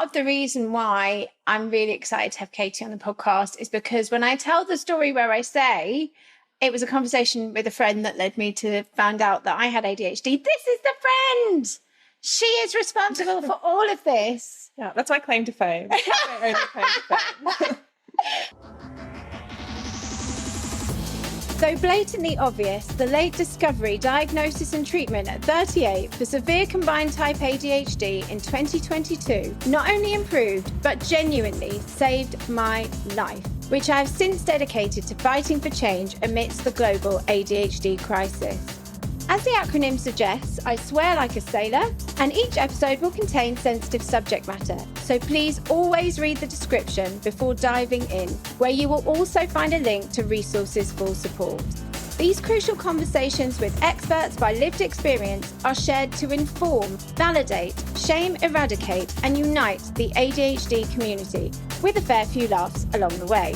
part of the reason why I'm really excited to have Katy on the podcast is because when I tell the story where I say it was a conversation with a friend that led me to find out that I had ADHD, this is the friend. She is responsible for all of this. Yeah, that's my claim to fame. That's my only claim to fame. Though blatantly obvious, the late discovery, diagnosis and treatment at 38 for severe combined type ADHD in 2022 not only improved, but genuinely saved my life, which I have since dedicated to fighting for change amidst the global ADHD crisis. As the acronym suggests, I swear like a sailor, and each episode will contain sensitive subject matter, so please always read the description before diving in, where you will also find a link to resources for support. These crucial conversations with experts by lived experience are shared to inform, validate, shame eradicate, and unite the ADHD community, with a fair few laughs along the way.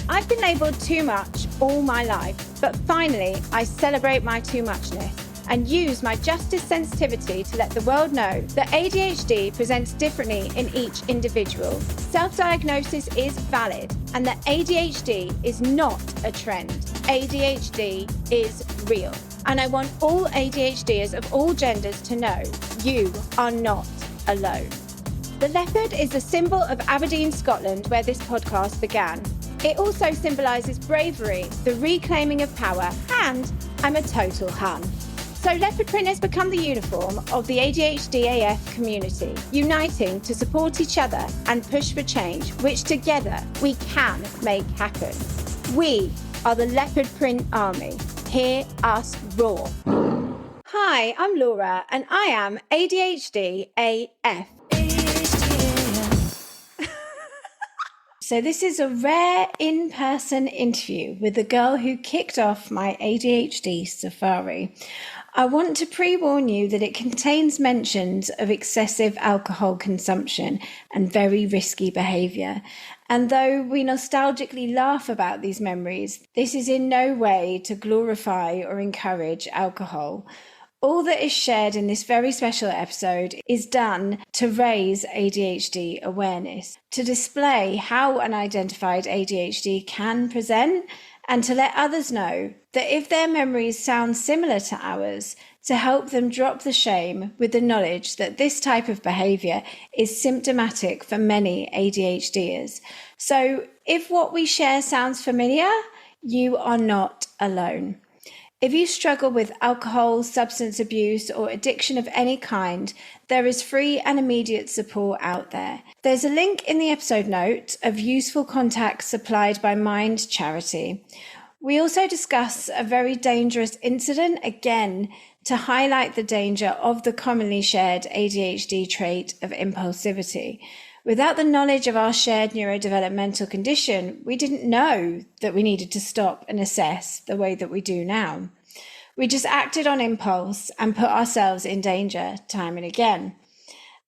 I've been labelled too much all my life, but finally I celebrate my too muchness and use my justice sensitivity to let the world know that ADHD presents differently in each individual. Self-diagnosis is valid and that ADHD is not a trend. ADHD is real. And I want all ADHDers of all genders to know you are not alone. The leopard is a symbol of Aberdeen, Scotland, where this podcast began. It also symbolises bravery, the reclaiming of power, and I'm a total hun. So leopard print has become the uniform of the ADHDAF community, uniting to support each other and push for change, which together we can make happen. We are the leopard print army. Hear us roar. Hi, I'm Laura and I am ADHDAF. So this is a rare in-person interview with the girl who kicked off my ADHD safari. I want to pre-warn you that it contains mentions of excessive alcohol consumption and very risky behaviour. And though we nostalgically laugh about these memories, this is in no way to glorify or encourage alcohol. All that is shared in this very special episode is done to raise ADHD awareness, to display how unidentified ADHD can present, and to let others know that if their memories sound similar to ours, to help them drop the shame with the knowledge that this type of behaviour is symptomatic for many ADHDers. So if what we share sounds familiar, you are not alone. If you struggle with alcohol, substance abuse, or addiction of any kind, there is free and immediate support out there. There's a link in the episode note of useful contacts supplied by Mind Charity. We also discuss a very dangerous incident, again, to highlight the danger of the commonly shared ADHD trait of impulsivity. Without the knowledge of our shared neurodevelopmental condition, we didn't know that we needed to stop and assess the way that we do now. We just acted on impulse and put ourselves in danger time and again.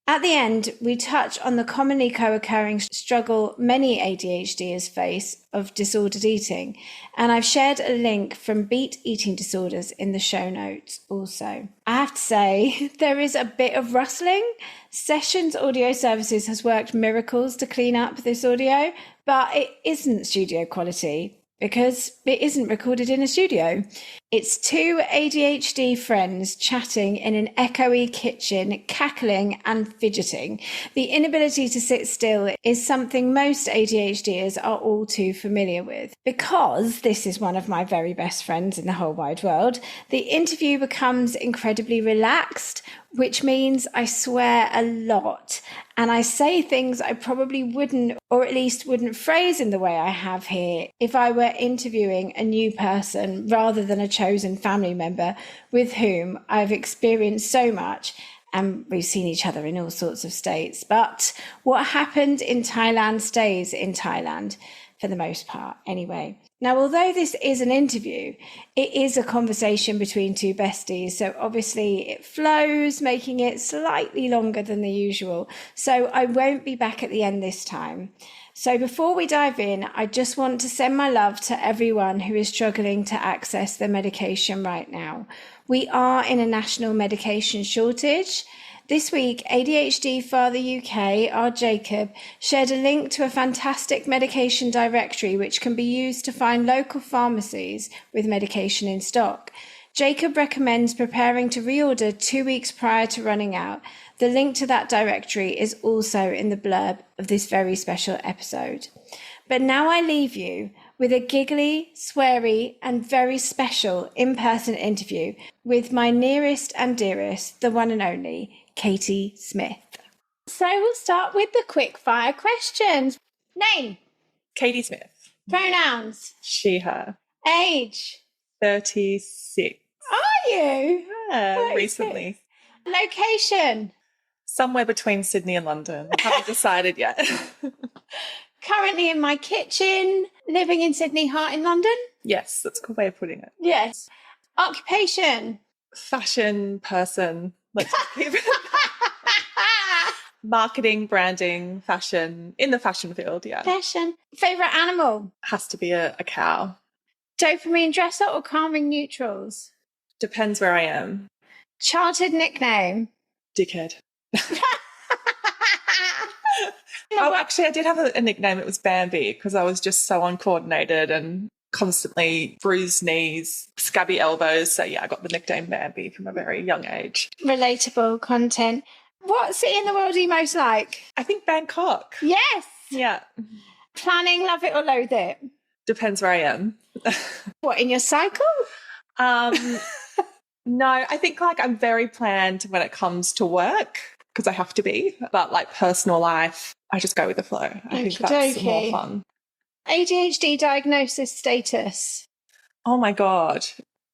At the end, we touch on the commonly co-occurring struggle many ADHDers face of disordered eating, and I've shared a link from Beat Eating Disorders in the show notes also. I have to say, there is a bit of rustling. Sessions Audio Services has worked miracles to clean up this audio, but it isn't studio quality because it isn't recorded in a studio. It's two ADHD friends chatting in an echoey kitchen, cackling and fidgeting. The inability to sit still is something most ADHDers are all too familiar with. Because this is one of my very best friends in the whole wide world, the interview becomes incredibly relaxed, which means I swear a lot. And I say things I probably wouldn't, or at least wouldn't phrase in the way I have here, if I were interviewing a new person rather than a chosen family member with whom I've experienced so much, and we've seen each other in all sorts of states. But what happened in Thailand stays in Thailand, for the most part anyway. Now, although this is an interview, it is a conversation between two besties, so obviously it flows, making it slightly longer than the usual. So I won't be back at the end this time. So before we dive in, I just want to send my love to everyone who is struggling to access their medication right now. We are in a national medication shortage. This week, ADHD Father UK, our Jacob, shared a link to a fantastic medication directory which can be used to find local pharmacies with medication in stock. Jacob recommends preparing to reorder 2 weeks prior to running out. The link to that directory is also in the blurb of this very special episode. But now I leave you with a giggly, sweary, and very special in-person interview with my nearest and dearest, the one and only, Katy Smith. So we'll start with the quick fire questions. Name? Katy Smith. Pronouns? She, her. Age? 36. Are you? Yeah, 36. recently. Location? Somewhere between Sydney and London. Haven't decided yet. Currently in my kitchen, living in Sydney, heart in London? Yes, that's a good way of putting it. Yes. Occupation? Fashion person. Let's keep it. Marketing, branding, fashion, in the fashion field, yeah. Fashion. Favourite animal? Has to be a cow. Dopamine dresser or calming neutrals? Depends where I am. Childhood nickname? Dickhead. Oh, actually, I did have a nickname. It was Bambi because I was just so uncoordinated and constantly bruised knees, scabby elbows. So, yeah, I got the nickname Bambi from a very young age. Relatable content. What city in the world do you most like? I think Bangkok. Yes. Yeah. Planning, love it or loathe it? Depends where I am. What, in your cycle? No, I think I'm very planned when it comes to work because I have to be. But personal life, I just go with the flow. I think that's more fun. ADHD diagnosis status. Oh my God.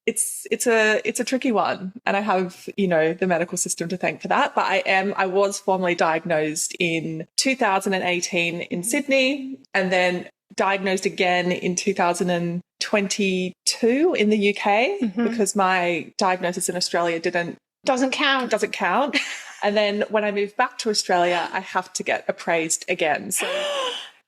It's a tricky one. And I have, the medical system to thank for that. But I was formally diagnosed in 2018 in Sydney and then diagnosed again in 2022 in the UK because my diagnosis in Australia doesn't count. And then when I moved back to Australia, I have to get appraised again. So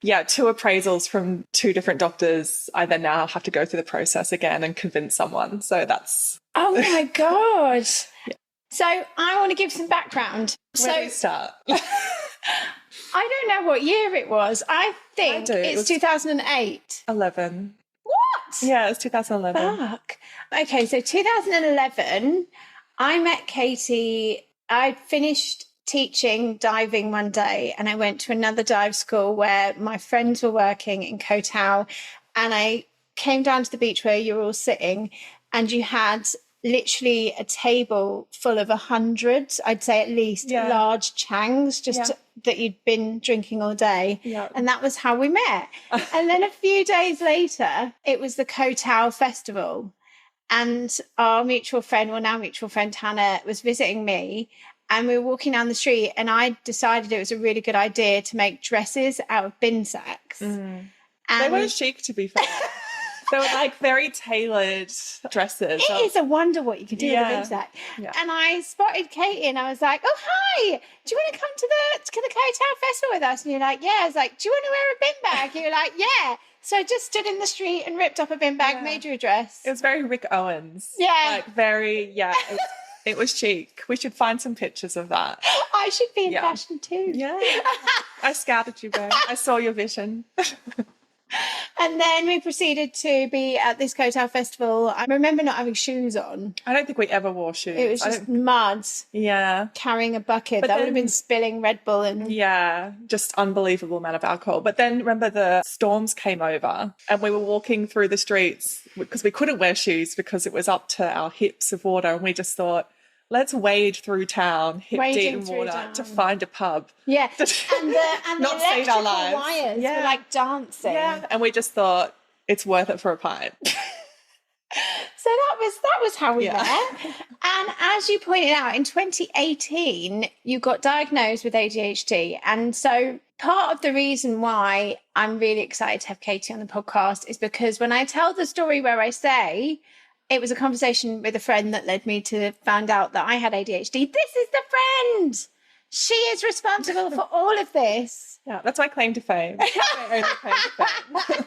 yeah, 2 appraisals from 2 different doctors. I then now have to go through the process again and convince someone. So that's... Oh my God. Yeah. So I want to give some background. Where do we start? I don't know what year it was. I think it's 2008. 11. What? Yeah, it's 2011. Fuck. Okay, so 2011, I met Katy. I finished teaching diving one day and I went to another dive school where my friends were working in Koh Tao, and I came down to the beach where you were all sitting and you had literally a table full of 100, I'd say at least, large changs that you'd been drinking all day. Yeah. And that was how we met. And then a few days later, it was the Koh Tao Festival. And our mutual friend, now mutual friend Hannah, was visiting me. And we were walking down the street and I decided it was a really good idea to make dresses out of bin sacks. Mm. And they were chic, to be fair. They were very tailored dresses. It is a wonder what you can do with a bin sack. Yeah. And I spotted Katy and I was like, oh, hi, do you want to come to the Koh Tao Festival with us? And you're like, yeah. I was like, do you want to wear a bin bag? You're like, yeah. So I just stood in the street and ripped up a bin bag, made you a dress. It was very Rick Owens. Yeah. It was chic. We should find some pictures of that. I should be in fashion too. Yeah. I scouted you, babe. I saw your vision. And then we proceeded to be at this Koh Tao Festival. I remember not having shoes on. I don't think we ever wore shoes. It was just mud. Yeah. Carrying a bucket. But that would have been spilling Red Bull. And yeah, just unbelievable amount of alcohol. But then remember the storms came over and we were walking through the streets because we couldn't wear shoes because it was up to our hips of water. And we just thought, let's wade through town, hip deep in water to find a pub. Yeah. And the not save our lives. Wires were dancing. Yeah. And we just thought it's worth it for a pint. So that was how we met. And as you pointed out, in 2018, you got diagnosed with ADHD. And so part of the reason why I'm really excited to have Katy on the podcast is because when I tell the story where I say it was a conversation with a friend that led me to find out that I had ADHD, this is the friend. She is responsible for all of this. Yeah, that's my claim to fame. That's my only claim to fame.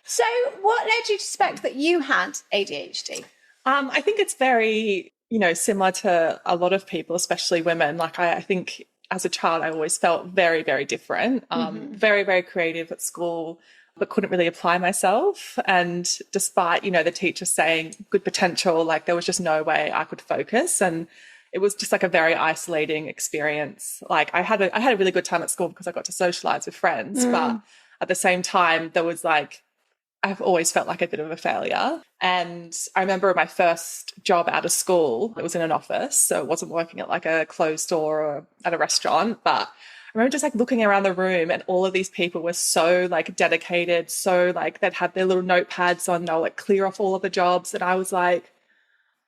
So what led you to suspect that you had ADHD? I think it's very, you know, similar to a lot of people, especially women, like I think as a child, I always felt very, very different, very, very creative at school, but couldn't really apply myself. And despite, you know, the teacher saying good potential, like there was just no way I could focus. And it was just like a very isolating experience. Like I had a really good time at school because I got to socialize with friends, but at the same time, there was like, I've always felt like a bit of a failure. And I remember my first job out of school, it was in an office. So it wasn't working at like a clothes store or at a restaurant. But I remember just like looking around the room and all of these people were so like dedicated. So like they'd have their little notepads on, they'll like clear off all of the jobs. And I was like,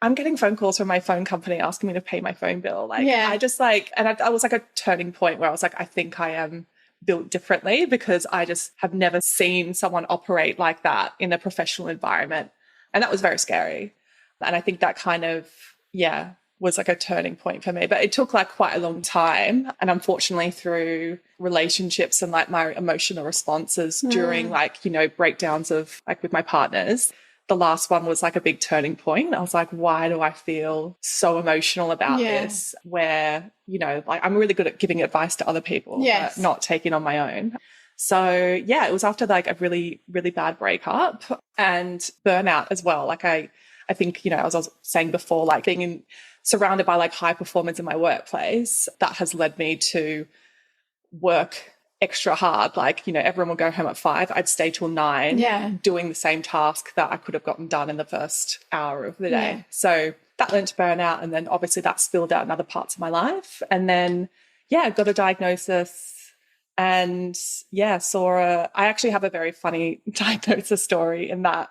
I'm getting phone calls from my phone company asking me to pay my phone bill. Like I just like, and I was like a turning point where I was like, I think I am built differently because I just have never seen someone operate like that in a professional environment. And that was very scary. And I think that kind of, was like a turning point for me. But it took like quite a long time. And unfortunately through relationships and like my emotional responses during like, you know, breakdowns of like with my partners, the last one was like a big turning point. I was like, why do I feel so emotional about this? Where, you know, like I'm really good at giving advice to other people, but not taking on my own. So it was after like a really, really bad breakup and burnout as well. Like I think, you know, as I was saying before, like being surrounded by like high performers in my workplace, that has led me to work extra hard. Like, you know, everyone will go home at 5. I'd stay till 9 doing the same task that I could have gotten done in the first hour of the day. So that led to burnout. And then obviously that spilled out in other parts of my life. And then, got a diagnosis and I actually have a very funny diagnosis story in that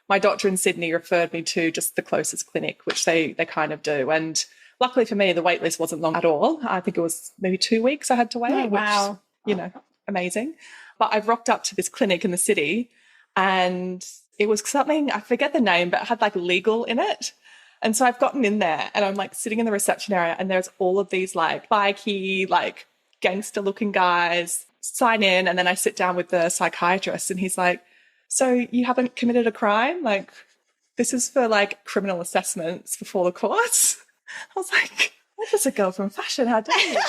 my doctor in Sydney referred me to just the closest clinic, which they kind of do. And luckily for me, the wait list wasn't long at all. I think it was maybe 2 weeks I had to wait. Oh, wow. Which, you know, amazing. But I've rocked up to this clinic in the city and it was something, I forget the name, but it had like legal in it. And so I've gotten in there and I'm like sitting in the reception area and there's all of these like bikey, like gangster looking guys sign in. And then I sit down with the psychiatrist and he's like, so you haven't committed a crime? Like this is for like criminal assessments before the courts. I was like, I'm just a girl from fashion. How dare you?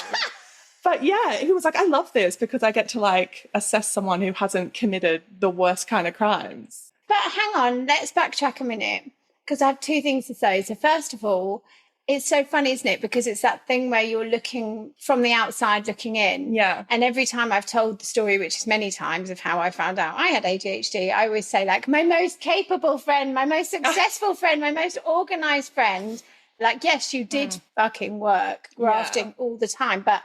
But he was like, I love this because I get to like assess someone who hasn't committed the worst kind of crimes. But hang on, let's backtrack a minute because I have 2 things to say. So first of all, it's so funny, isn't it? Because it's that thing where you're looking from the outside looking in. Yeah. And every time I've told the story, which is many times, of how I found out I had ADHD, I always say like my most capable friend, my most successful friend, my most organised friend. Like, yes, you did fucking work grafting all the time, but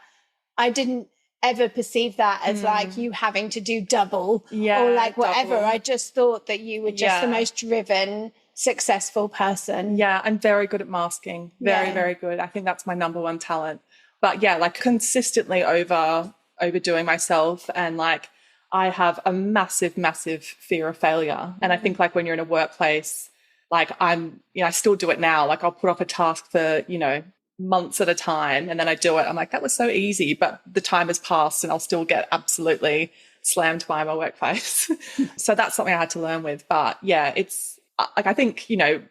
I didn't ever perceive that as like you having to do double or like whatever. Double. I just thought that you were just the most driven, successful person. Yeah, I'm very good at masking. Very, very good. I think that's my number one talent. But like consistently overdoing myself and like I have a massive, massive fear of failure. And I think like when you're in a workplace, like I still do it now. Like I'll put off a task for, you know, months at a time and then I do it. I'm like, that was so easy, but the time has passed and I'll still get absolutely slammed by my workplace. So that's something I had to learn with. But it's like, I think, you know,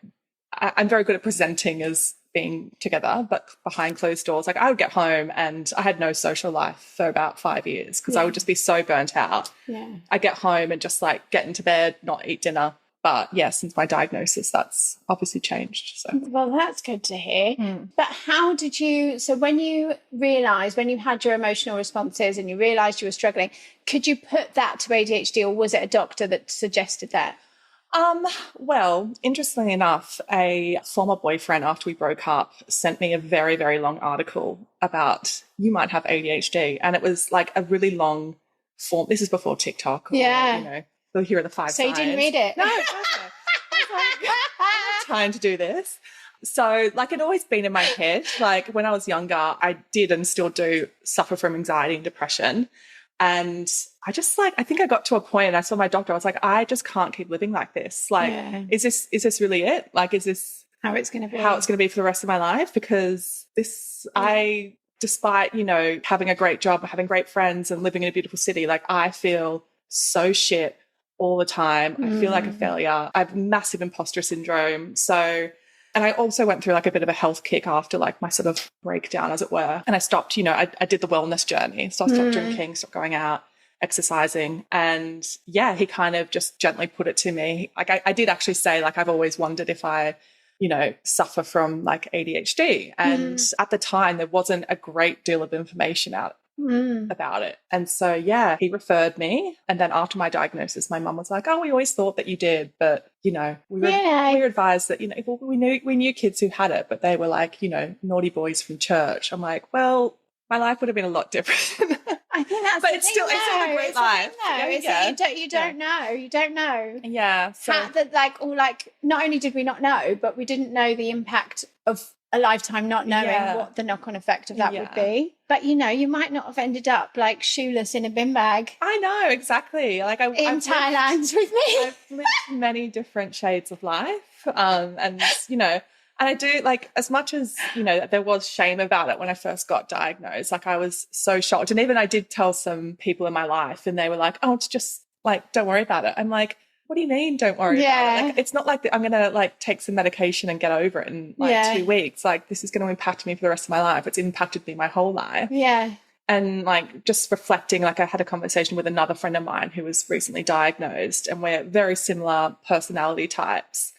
I'm very good at presenting as being together, but behind closed doors, like I would get home and I had no social life for about 5 years because I would just be so burnt out. I get home and just like get into bed, not eat dinner. But since my diagnosis, that's obviously changed. So, well, that's good to hear. But how did you, so when you realised, when you had your emotional responses and you realised you were struggling, could you put that to ADHD or was it a doctor that suggested that? Well, interestingly enough, a former boyfriend after we broke up sent me a very, very long article about you might have ADHD. And it was like a really long form. This is before TikTok. Or, you know. So here are the 5 So signs. you didn't read it? No, I was like, I have time to do this. So like it'd always been in my head. Like when I was younger, I did and still do suffer from anxiety and depression. And I just like, I think I got to a point and I saw my doctor, I was like, I just can't keep living like this. Like, is this really it? Like, is this how it's going to be for the rest of my life? Because despite, you know, having a great job, having great friends and living in a beautiful city, like I feel so shit all the time. I feel like a failure. I have massive imposter syndrome. So And I also went through like a bit of a health kick after like my sort of breakdown, as it were. And I stopped, I did the wellness journey. So I stopped drinking, stopped going out, exercising. And yeah, he kind of just gently put it to me. Like I did actually say, like, I've always wondered if I, suffer from like ADHD. And at the time, there wasn't a great deal of information out about it. And so, yeah, he referred me. And then after my diagnosis, my mum was like, oh, we always thought that you did. But, we were advised that, we knew kids who had it, but they were like, naughty boys from church. I'm like, well, my life would have been a lot different. I think that's but it's still a great life. You don't know. You don't know. Yeah. So not only did we not know, but we didn't know the impact of a lifetime not knowing what the knock-on effect of that would be. But you might not have ended up like shoeless in a bin bag. I know, exactly. Like I've Thailand with me. I've lived many different shades of life. And I do, like, as much as, there was shame about it when I first got diagnosed, like I was so shocked. And even I did tell some people in my life and they were like, oh, it's just like, don't worry about it. I'm like, what do you mean don't worry about it? Like, it's not like I'm going to like take some medication and get over it in like 2 weeks. Like this is going to impact me for the rest of my life. It's impacted me my whole life. Yeah. And like just reflecting, like I had a conversation with another friend of mine who was recently diagnosed and we're very similar personality types.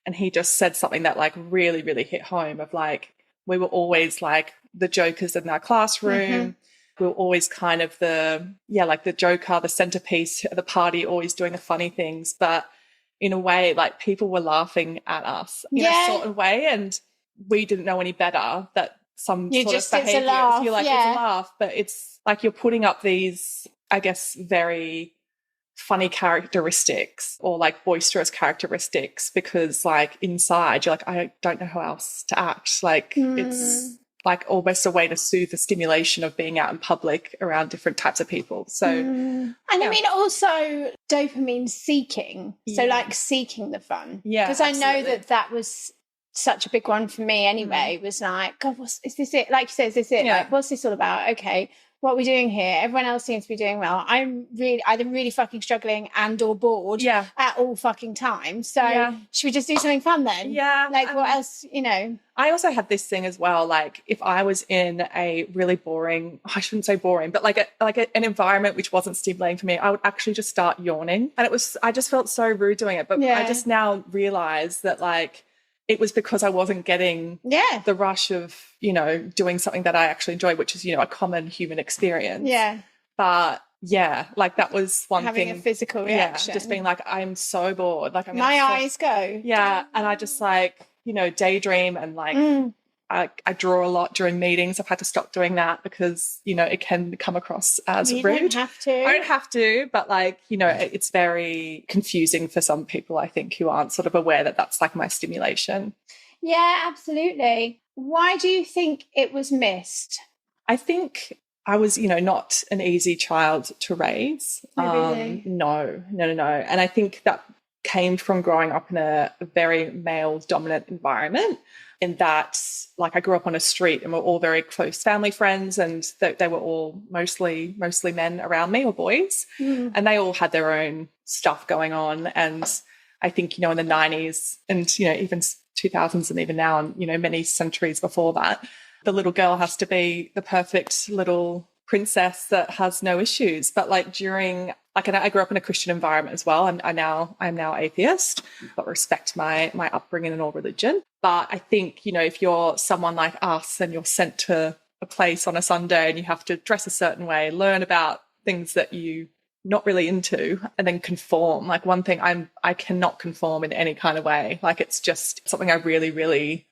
And he just said something that like really, really hit home of like, we were always like the jokers in our classroom. We were always kind of the joker, the centerpiece at the party, always doing the funny things. But in a way, like people were laughing at us in a certain way. And we didn't know any better that some sort of behavior, you're like, it's a laugh, but it's like you're putting up these, I guess, very funny characteristics or like boisterous characteristics because like inside you're like, I don't know how else to act. Like it's like almost a way to soothe the stimulation of being out in public around different types of people. So and I mean also dopamine seeking, so like seeking the fun, because I know that was such a big one for me anyway. It was like, God, is this it? Like you said, is this it? Like, what's this all about? Okay, what are we doing here? Everyone else seems to be doing well. I'm either really fucking struggling and or bored at all fucking times. So should we just do something fun then? Yeah. Like what else, I also had this thing as well. Like if I was in a really boring, I shouldn't say boring, but an environment which wasn't stimulating for me, I would actually just start yawning. And I just felt so rude doing it. But I just now realize that like, it was because I wasn't getting the rush of, doing something that I actually enjoy, which is, a common human experience. Yeah. But like that was one thing. Having a physical reaction. Yeah, just being like, I'm so bored. Like my eyes go. Yeah. And I just like, daydream and like I draw a lot during meetings. I've had to stop doing that because, it can come across as rude. You don't have to. I don't have to, but like, it's very confusing for some people, I think, who aren't sort of aware that that's like my stimulation. Yeah, absolutely. Why do you think it was missed? I think I was, not an easy child to raise. Really? No. And I think that came from growing up in a very male-dominant environment. In that, like, I grew up on a street and we're all very close family friends, and they were all mostly men around me, or boys, and they all had their own stuff going on. And I think, in the 90s and, even 2000s and even now and, many centuries before that, the little girl has to be the perfect little princess that has no issues. But like during, like, I grew up in a Christian environment as well. I'm now atheist, but respect my upbringing in all religion. But I think, if you're someone like us and you're sent to a place on a Sunday and you have to dress a certain way, learn about things that you not really into, and then conform. Like one thing, I cannot conform in any kind of way. Like it's just something I really, really,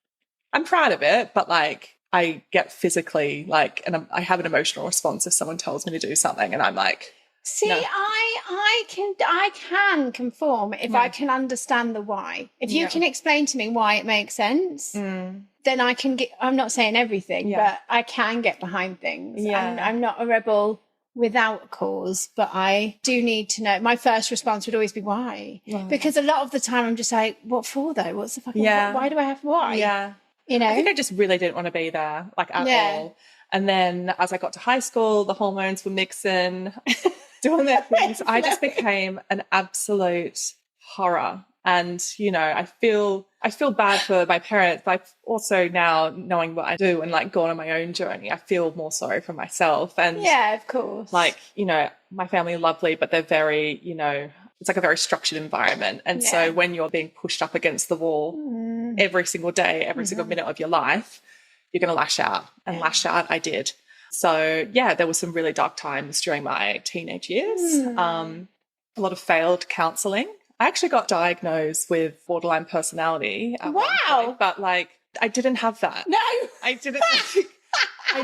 I'm proud of it, but like I get physically like, and I have an emotional response if someone tells me to do something, and I'm like, see, no. I can conform if I can understand the why. If you can explain to me why it makes sense, then I can get. I'm not saying everything, but I can get behind things. Yeah. I'm not a rebel without a cause, but I do need to know. My first response would always be why, because a lot of the time I'm just like, what for though? What's the fucking? Why do I have why? Yeah. I think I just really didn't want to be there, like at all. And then as I got to high school, the hormones were mixing, doing their things. I just became an absolute horror And, you know, I feel bad for my parents, but I've also now knowing what I do and like gone on my own journey, I feel more sorry for myself. And yeah, of course. like, you know, my family are lovely, but they're very, you know, it's like a very structured environment. And so when you're being pushed up against the wall every single day, every single minute of your life, you're going to lash out. And lash out I did. So, yeah, there were some really dark times during my teenage years. A lot of failed counselling. I actually got diagnosed with borderline personality at one point, but like I didn't have that. No. I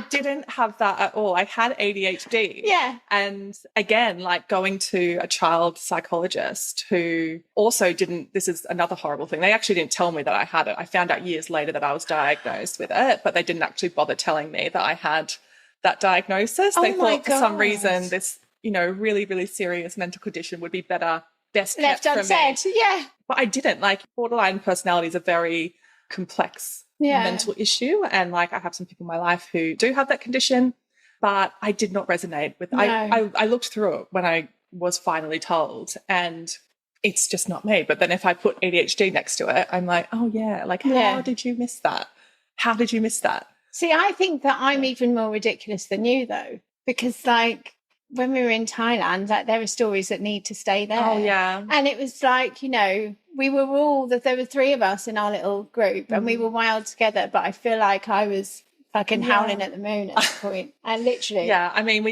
didn't have that at all. I had ADHD. Yeah. And again, like going to a child psychologist who also didn't, this is another horrible thing. They actually didn't tell me that I had it. I found out years later that I was diagnosed with it, but they didn't actually bother telling me that I had that diagnosis. They thought for some reason this, you know, really, really serious mental condition would be best left kept unsaid. from me. Yeah. But I didn't. Like borderline personality is a very complex mental issue. And like I have some people in my life who do have that condition, but I did not resonate with I looked through it when I was finally told, and it's just not me. But then if I put ADHD next to it, I'm like, oh yeah, like how did you miss that? How did you miss that? See, I think that I'm even more ridiculous than you though, because like when we were in Thailand, like there are stories that need to stay there. Oh yeah. And it was like, you know, we were all there were 3 of us in our little group and we were wild together, but I feel like I was fucking howling at the moon at that point. I literally. Yeah, I mean,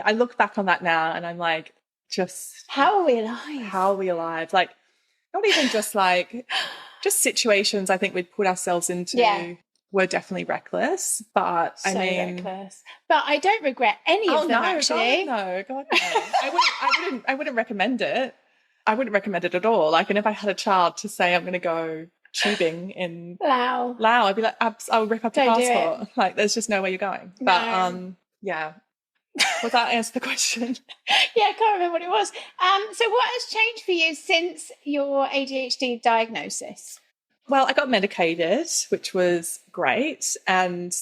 I look back on that now and I'm like, just how are we alive? How are we alive? Like not even just like just situations I think we'd put ourselves into were definitely reckless, but so I mean reckless. But I don't regret any of them actually. God, no. I wouldn't recommend it. I wouldn't recommend it at all. Like, and if I had a child to say I'm going to go tubing in Laos, I'd be like, I would rip up the passport. Like, there's just no way you're going. But yeah. Would that answer the question? Yeah, I can't remember what it was. So what has changed for you since your ADHD diagnosis? Well, I got medicated, which was great. And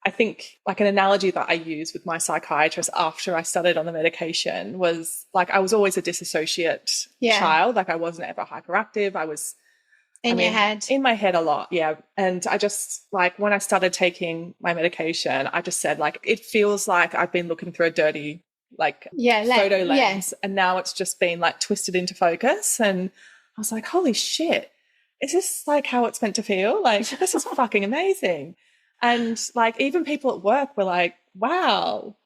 I think like an analogy that I use with my psychiatrist after I started on the medication was like I was always a dissociate child. Like I wasn't ever hyperactive. I was your head. In my head a lot, yeah. And I just like when I started taking my medication, I just said like it feels like I've been looking through a dirty photo lens and now it's just been like twisted into focus. And I was like, holy shit. Is this like how it's meant to feel? Like, this is fucking amazing. And like, even people at work were like, wow,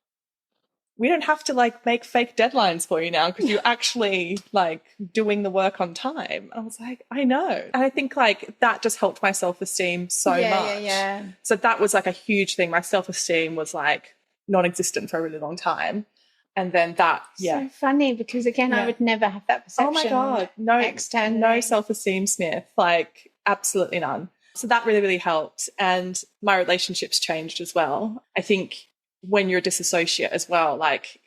we don't have to like make fake deadlines for you now because you're actually like doing the work on time. I was like, I know. And I think like that just helped my self-esteem so much. Yeah. So that was like a huge thing. My self-esteem was like non-existent for a really long time. And then that, So funny because again, I would never have that perception. Oh my God. No self-esteem, Smith. Like absolutely none. So that really, really helped. And my relationships changed as well. I think when you're a disassociate as well, like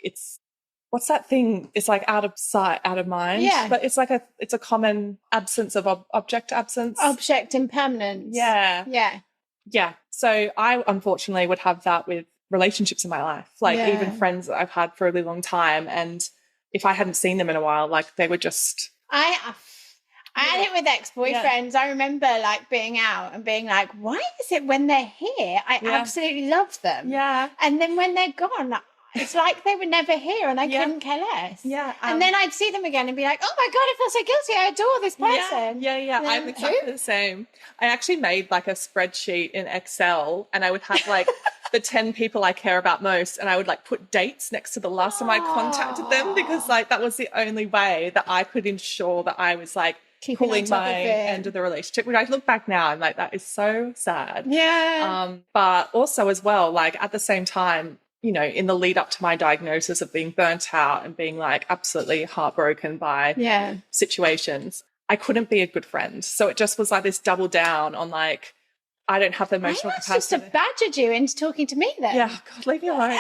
what's that thing? It's like out of sight, out of mind. Yeah. But it's like it's a common absence of object absence. Object impermanence. Yeah. Yeah. Yeah. So I unfortunately would have that with relationships in my life, like even friends that I've had for a really long time. And if I hadn't seen them in a while, like they were just... I had it with ex-boyfriends. I remember like being out and being like, why is it when they're here, I absolutely love them. Yeah. And then when they're gone, it's like they were never here and I couldn't care less. Yeah. And then I'd see them again and be like, oh my God, I feel so guilty. I adore this person. Yeah. I'm exactly the same. I actually made like a spreadsheet in Excel and I would have like the 10 people I care about most and I would like put dates next to the last time I contacted them because like that was the only way that I could ensure that I was like pulling my end of the relationship. When I look back now, I'm like, that is so sad. Yeah. But also as well, like at the same time, you know, in the lead up to my diagnosis of being burnt out and being like absolutely heartbroken by situations, I couldn't be a good friend. So it just was like this double down on like, I don't have the emotional capacity. I just have badgered you into talking to me then. Yeah, God, leave me alone.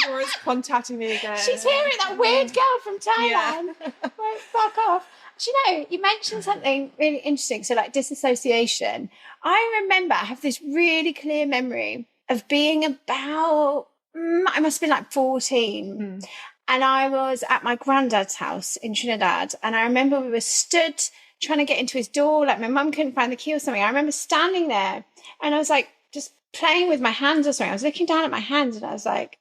Laura's contacting me again. She's hearing that weird girl from Thailand. Right, fuck off. Do you know, you mentioned something really interesting. So like disassociation. I remember, I have this really clear memory of being about, I must have been like 14. And I was at my granddad's house in Trinidad. And I remember we were stood trying to get into his door. Like my mum couldn't find the key or something. I remember standing there and I was like just playing with my hands or something. I was looking down at my hands and I was like,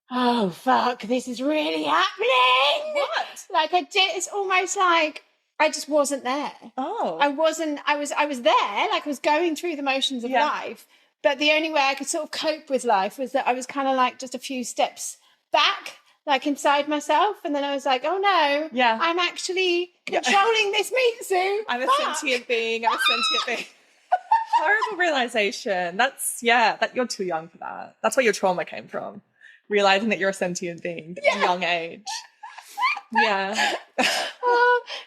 oh, fuck, this is really happening. What? Like it's almost like I just wasn't there. Oh. I was there, like I was going through the motions of life. But the only way I could sort of cope with life was that I was kind of like just a few steps back, like inside myself. And then I was like, oh no, I'm actually controlling this meat suit. I'm a sentient being. Horrible realization. That you're too young for that. That's where your trauma came from. Realizing that you're a sentient being at a young age. Yeah.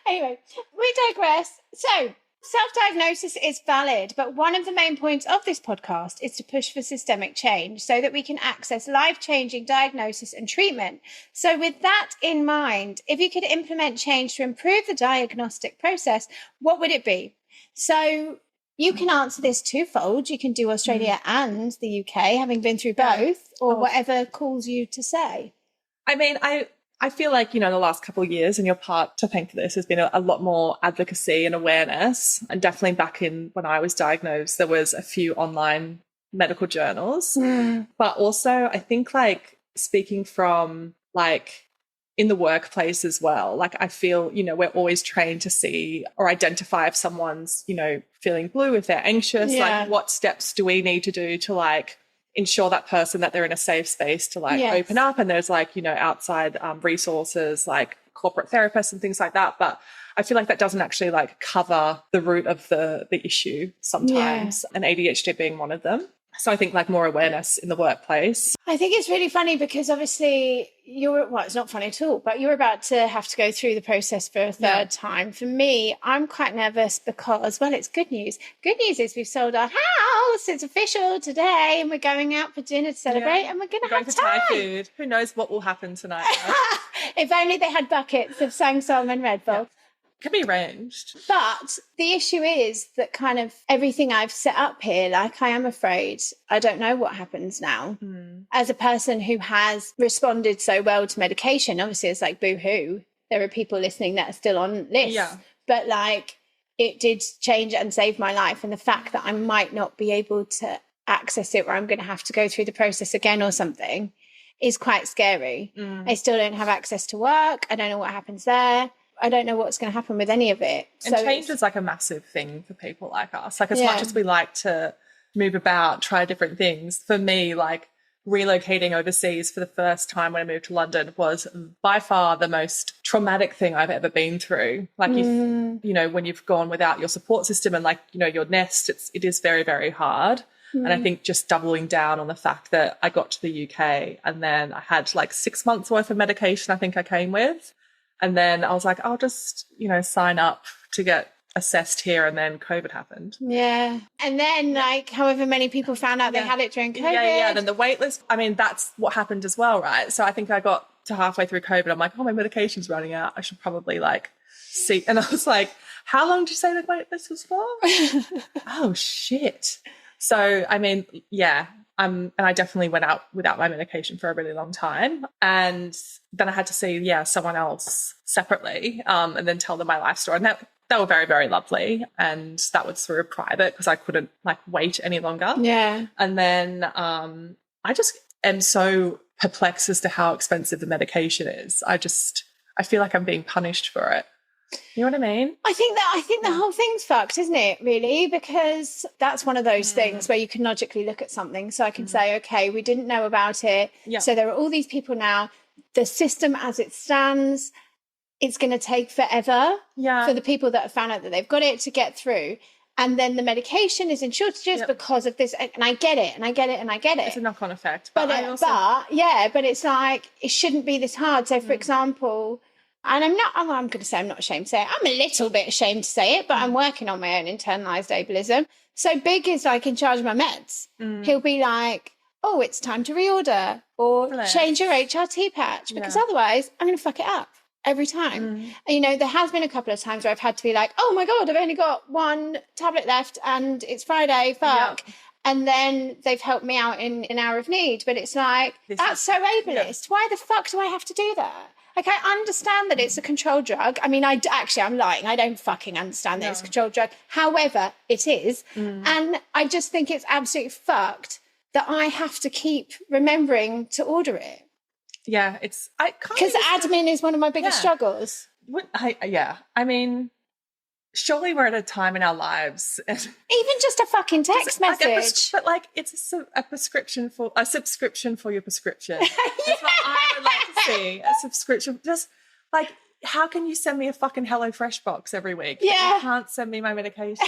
Anyway, we digress. So, self-diagnosis is valid, but one of the main points of this podcast is to push for systemic change so that we can access life-changing diagnosis and treatment. So with that in mind, if you could implement change to improve the diagnostic process, what would it be? So you can answer this twofold. You can do Australia and the UK, having been through both, or whatever calls you to say. I mean, I feel like, the last couple of years, and your part to thank for this, has been a lot more advocacy and awareness. And definitely back in when I was diagnosed, there was a few online medical journals. But also I think like speaking from like in the workplace as well, like I feel, we're always trained to see or identify if someone's, feeling blue, if they're anxious, like what steps do we need to do to like ensure that person that they're in a safe space to like open up. And there's like, outside resources like corporate therapists and things like that. But I feel like that doesn't actually like cover the root of the issue sometimes, and ADHD being one of them. So I think like more awareness in the workplace. I think it's really funny because obviously it's not funny at all, but you're about to have to go through the process for a third time. For me, I'm quite nervous because, it's good news. Good news is we've sold our house. It's official today and we're going out for dinner to celebrate and we're going to have for Thai food. Who knows what will happen tonight? If only they had buckets of Sangsong and Red Bull. Yeah. Can be arranged. But the issue is that kind of everything I've set up here, like I am afraid, I don't know what happens now. As a person who has responded so well to medication, obviously it's like boo-hoo. There are people listening that are still on lists. Yeah. But like it did change and save my life. And the fact that I might not be able to access it or I'm going to have to go through the process again or something is quite scary. I still don't have access to work. I don't know what happens there. I don't know what's going to happen with any of it. And change is like a massive thing for people like us. Like as much as we like to move about, try different things, for me, like relocating overseas for the first time when I moved to London was by far the most traumatic thing I've ever been through. Like when you've gone without your support system and like, your nest, it is very, very hard. And I think just doubling down on the fact that I got to the UK and then I had like 6 months worth of medication I think I came with. And then I was like, I'll just, sign up to get assessed here. And then COVID happened. Yeah. And then like however many people found out they had it during COVID. Yeah. Then the wait list, I mean, that's what happened as well, right? So I think I got to halfway through COVID. I'm like, my medication's running out. I should probably like see. And I was like, how long did you say the wait list was for? Oh, shit. So, I mean, and I definitely went out without my medication for a really long time. And then I had to see, someone else separately and then tell them my life story. And they were very, very lovely. And that was through private because I couldn't like wait any longer. Yeah. And then I just am so perplexed as to how expensive the medication is. I feel like I'm being punished for it. You know what I mean? I think the whole thing's fucked, isn't it, really? Because that's one of those things where you can logically look at something. So I can say, okay, we didn't know about it. Yeah. So there are all these people now. The system as it stands, it's going to take forever for the people that have found out that they've got it to get through. And then the medication is in shortages because of this. And I get it, and I get it, and I get it. It's a knock-on effect. But it's like, it shouldn't be this hard. So, for example... And I'm going to say I'm not ashamed to say it. I'm a little bit ashamed to say it, but I'm working on my own internalized ableism. So Big is like in charge of my meds. He'll be like, oh, it's time to reorder or change your HRT patch because otherwise I'm going to fuck it up every time. And, there has been a couple of times where I've had to be like, oh my God, I've only got one tablet left and it's Friday, fuck. And then they've helped me out in an hour of need. But it's like, that's so ableist. Why the fuck do I have to do that? Like, I understand that it's a controlled drug. I mean, I'm lying. I don't fucking understand that it's a controlled drug. However, it is. And I just think it's absolutely fucked that I have to keep remembering to order it. Yeah, because admin is one of my biggest struggles. I mean, surely we're at a time in our lives. Even just a fucking text message. But like, it's a subscription for your prescription. That's what I would like to see. A subscription. Just like, how can you send me a fucking HelloFresh box every week? Yeah. You can't send me my medication.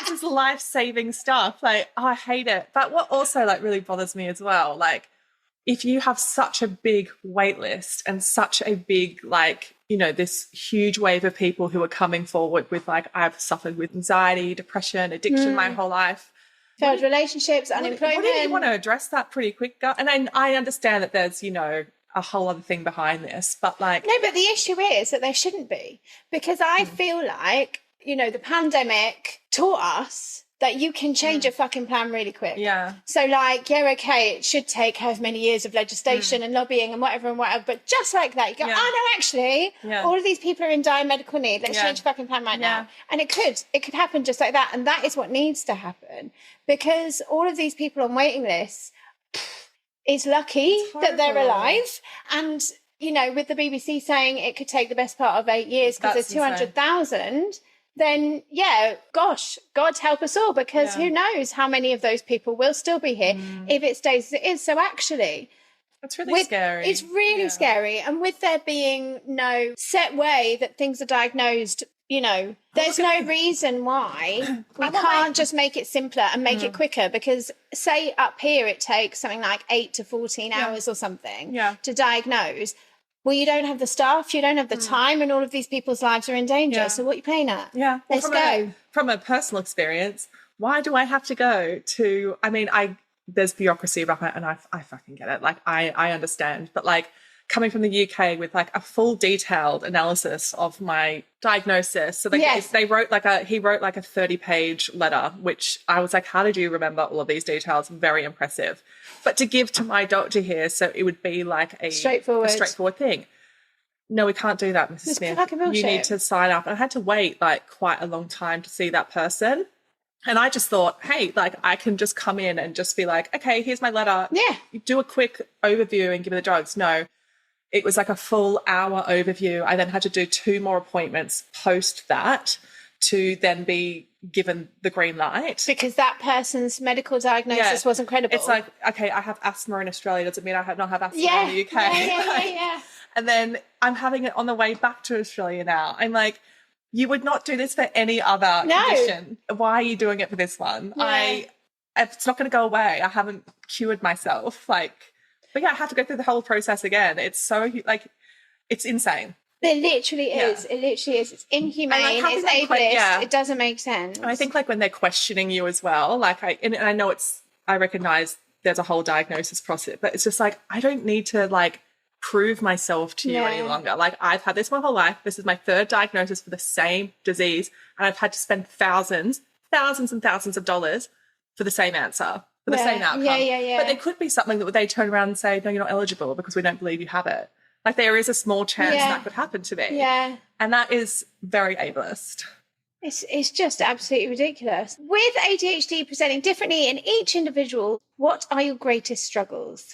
This is life-saving stuff. Like, I hate it. But what also like really bothers me as well, like, if you have such a big wait list and such a big, like, you know, this huge wave of people who are coming forward with, like, I've suffered with anxiety, depression, addiction my whole life. Failed relationships, unemployment. Wouldn't you want to address that pretty quick? And I understand that there's, you know, a whole other thing behind this, but like... No, but the issue is that there shouldn't be, because I feel like, you know, the pandemic taught us that you can change a fucking plan really quick. Yeah. So like, okay, it should take however many years of legislation and lobbying and whatever, but just like that, you go, oh no, actually, all of these people are in dire medical need. Let's change the fucking plan right now. And it could happen just like that. And that is what needs to happen, because all of these people on waiting lists, it's lucky that they're alive. And, you know, with the BBC saying it could take the best part of 8 years because there's 200,000, then, yeah, gosh, God help us all, because who knows how many of those people will still be here if it stays as it is. So actually... It's really scary. It's really scary. And with there being no set way that things are diagnosed, you know, there's no reason why we can't just make it simpler and make it quicker, because say up here it takes something like 8 to 14 hours or something to diagnose. Well, you don't have the staff, you don't have the time, and all of these people's lives are in danger. Yeah. So what are you playing at? Yeah. Well, Let's go. From a personal experience, why do I have to go to, I mean, there's bureaucracy around it, and I fucking get it. Like, I understand. But like, coming from the UK with like a full detailed analysis of my diagnosis. So he wrote like a 30-page letter, which I was like, how did you remember all of these details? Very impressive. But to give to my doctor here, so it would be like a straightforward thing. No, we can't do that, Mrs. Smith. You need to sign up. And I had to wait like quite a long time to see that person. And I just thought, hey, like, I can just come in and just be like, okay, here's my letter. Yeah. Do a quick overview and give me the drugs. No, it was like a full hour overview. I then had to do 2 more appointments post that to then be given the green light. Because that person's medical diagnosis wasn't credible. It's like, okay, I have asthma in Australia. Does it mean I not have asthma in the UK? Yeah. And then I'm having it on the way back to Australia now. I'm like, you would not do this for any other condition. Why are you doing it for this one? Yeah. It's not going to go away. I haven't cured myself. Like, but yeah, I have to go through the whole process again. It's so, like, it's insane. It literally is. It literally is. It's inhumane. It's ableist. It doesn't make sense. And I think like when they're questioning you as well, like I know I recognize there's a whole diagnosis process, but it's just like, I don't need to like prove myself to you any longer. Like, I've had this my whole life. This is my 3rd diagnosis for the same disease, and I've had to spend thousands and thousands of dollars for the same answer, for the same outcome. Yeah. But there could be something that they turn around and say, no, you're not eligible because we don't believe you have it. Like, there is a small chance that could happen to me. Yeah. And that is very ableist. It's just absolutely ridiculous. With ADHD presenting differently in each individual, what are your greatest struggles?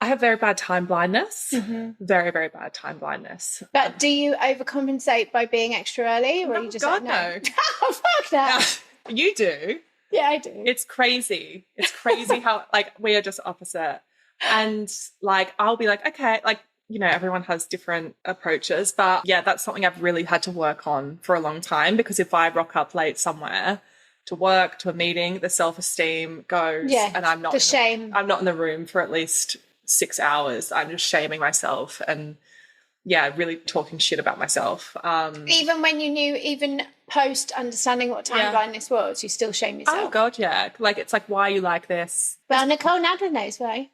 I have very bad time blindness. Very, very bad time blindness. But do you overcompensate by being extra early, or are you just God, like, no? Oh, fuck that. You do. Yeah, I do. It's crazy. It's crazy how, like, we are just opposite. And, like, I'll be like, okay, like, you know, everyone has different approaches. But, yeah, that's something I've really had to work on for a long time, because if I rock up late somewhere to work, to a meeting, the self-esteem goes. Yeah, and I'm not the shame. I'm not in the room for at least 6 hours. I'm just shaming myself and, yeah, really talking shit about myself. Even when you knew, even post understanding what time blindness was, you still shame yourself. Oh, God, yeah. Like, it's like, why are you like this? Well, Nicole Nadler knows why.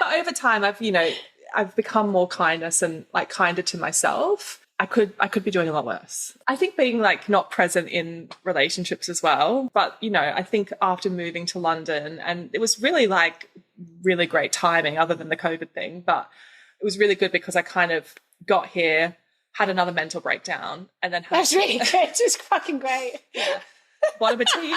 But over time, I've become more kinder to myself. I could be doing a lot worse. I think being like not present in relationships as well. But, you know, I think after moving to London, and it was really like really great timing other than the COVID thing, but it was really good because I kind of got here, had another mental breakdown, and then That's really good. It was fucking great. Yeah. Bottom of tea.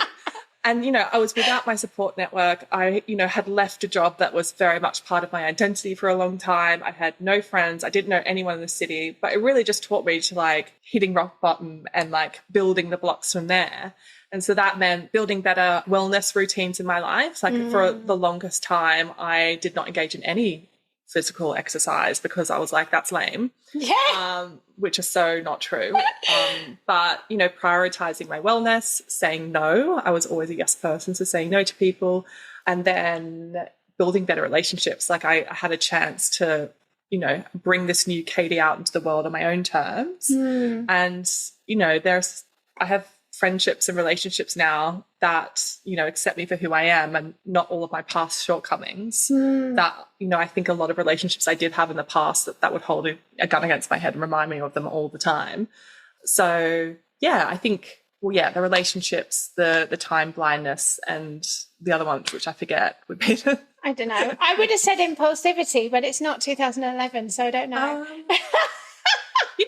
And, you know, I was without my support network. I, you know, had left a job that was very much part of my identity for a long time. I had no friends. I didn't know anyone in the city, but it really just taught me to like hitting rock bottom and like building the blocks from there. And so that meant building better wellness routines in my life. Like for the longest time, I did not engage in any physical exercise because I was like, that's lame. Yeah. Which is so not true. But, you know, prioritizing my wellness, saying no. I was always a yes person, so saying no to people. And then building better relationships. Like I had a chance to, you know, bring this new Katy out into the world on my own terms. And, you know, I have friendships and relationships now that, you know, accept me for who I am and not all of my past shortcomings. That, you know, I think a lot of relationships I did have in the past that would hold a gun against my head and remind me of them all the time. So, yeah, I think, well, yeah, the relationships, the time blindness, and the other one, which I forget, would be the... I don't know. I would have said impulsivity, but it's not 2011, so I don't know. You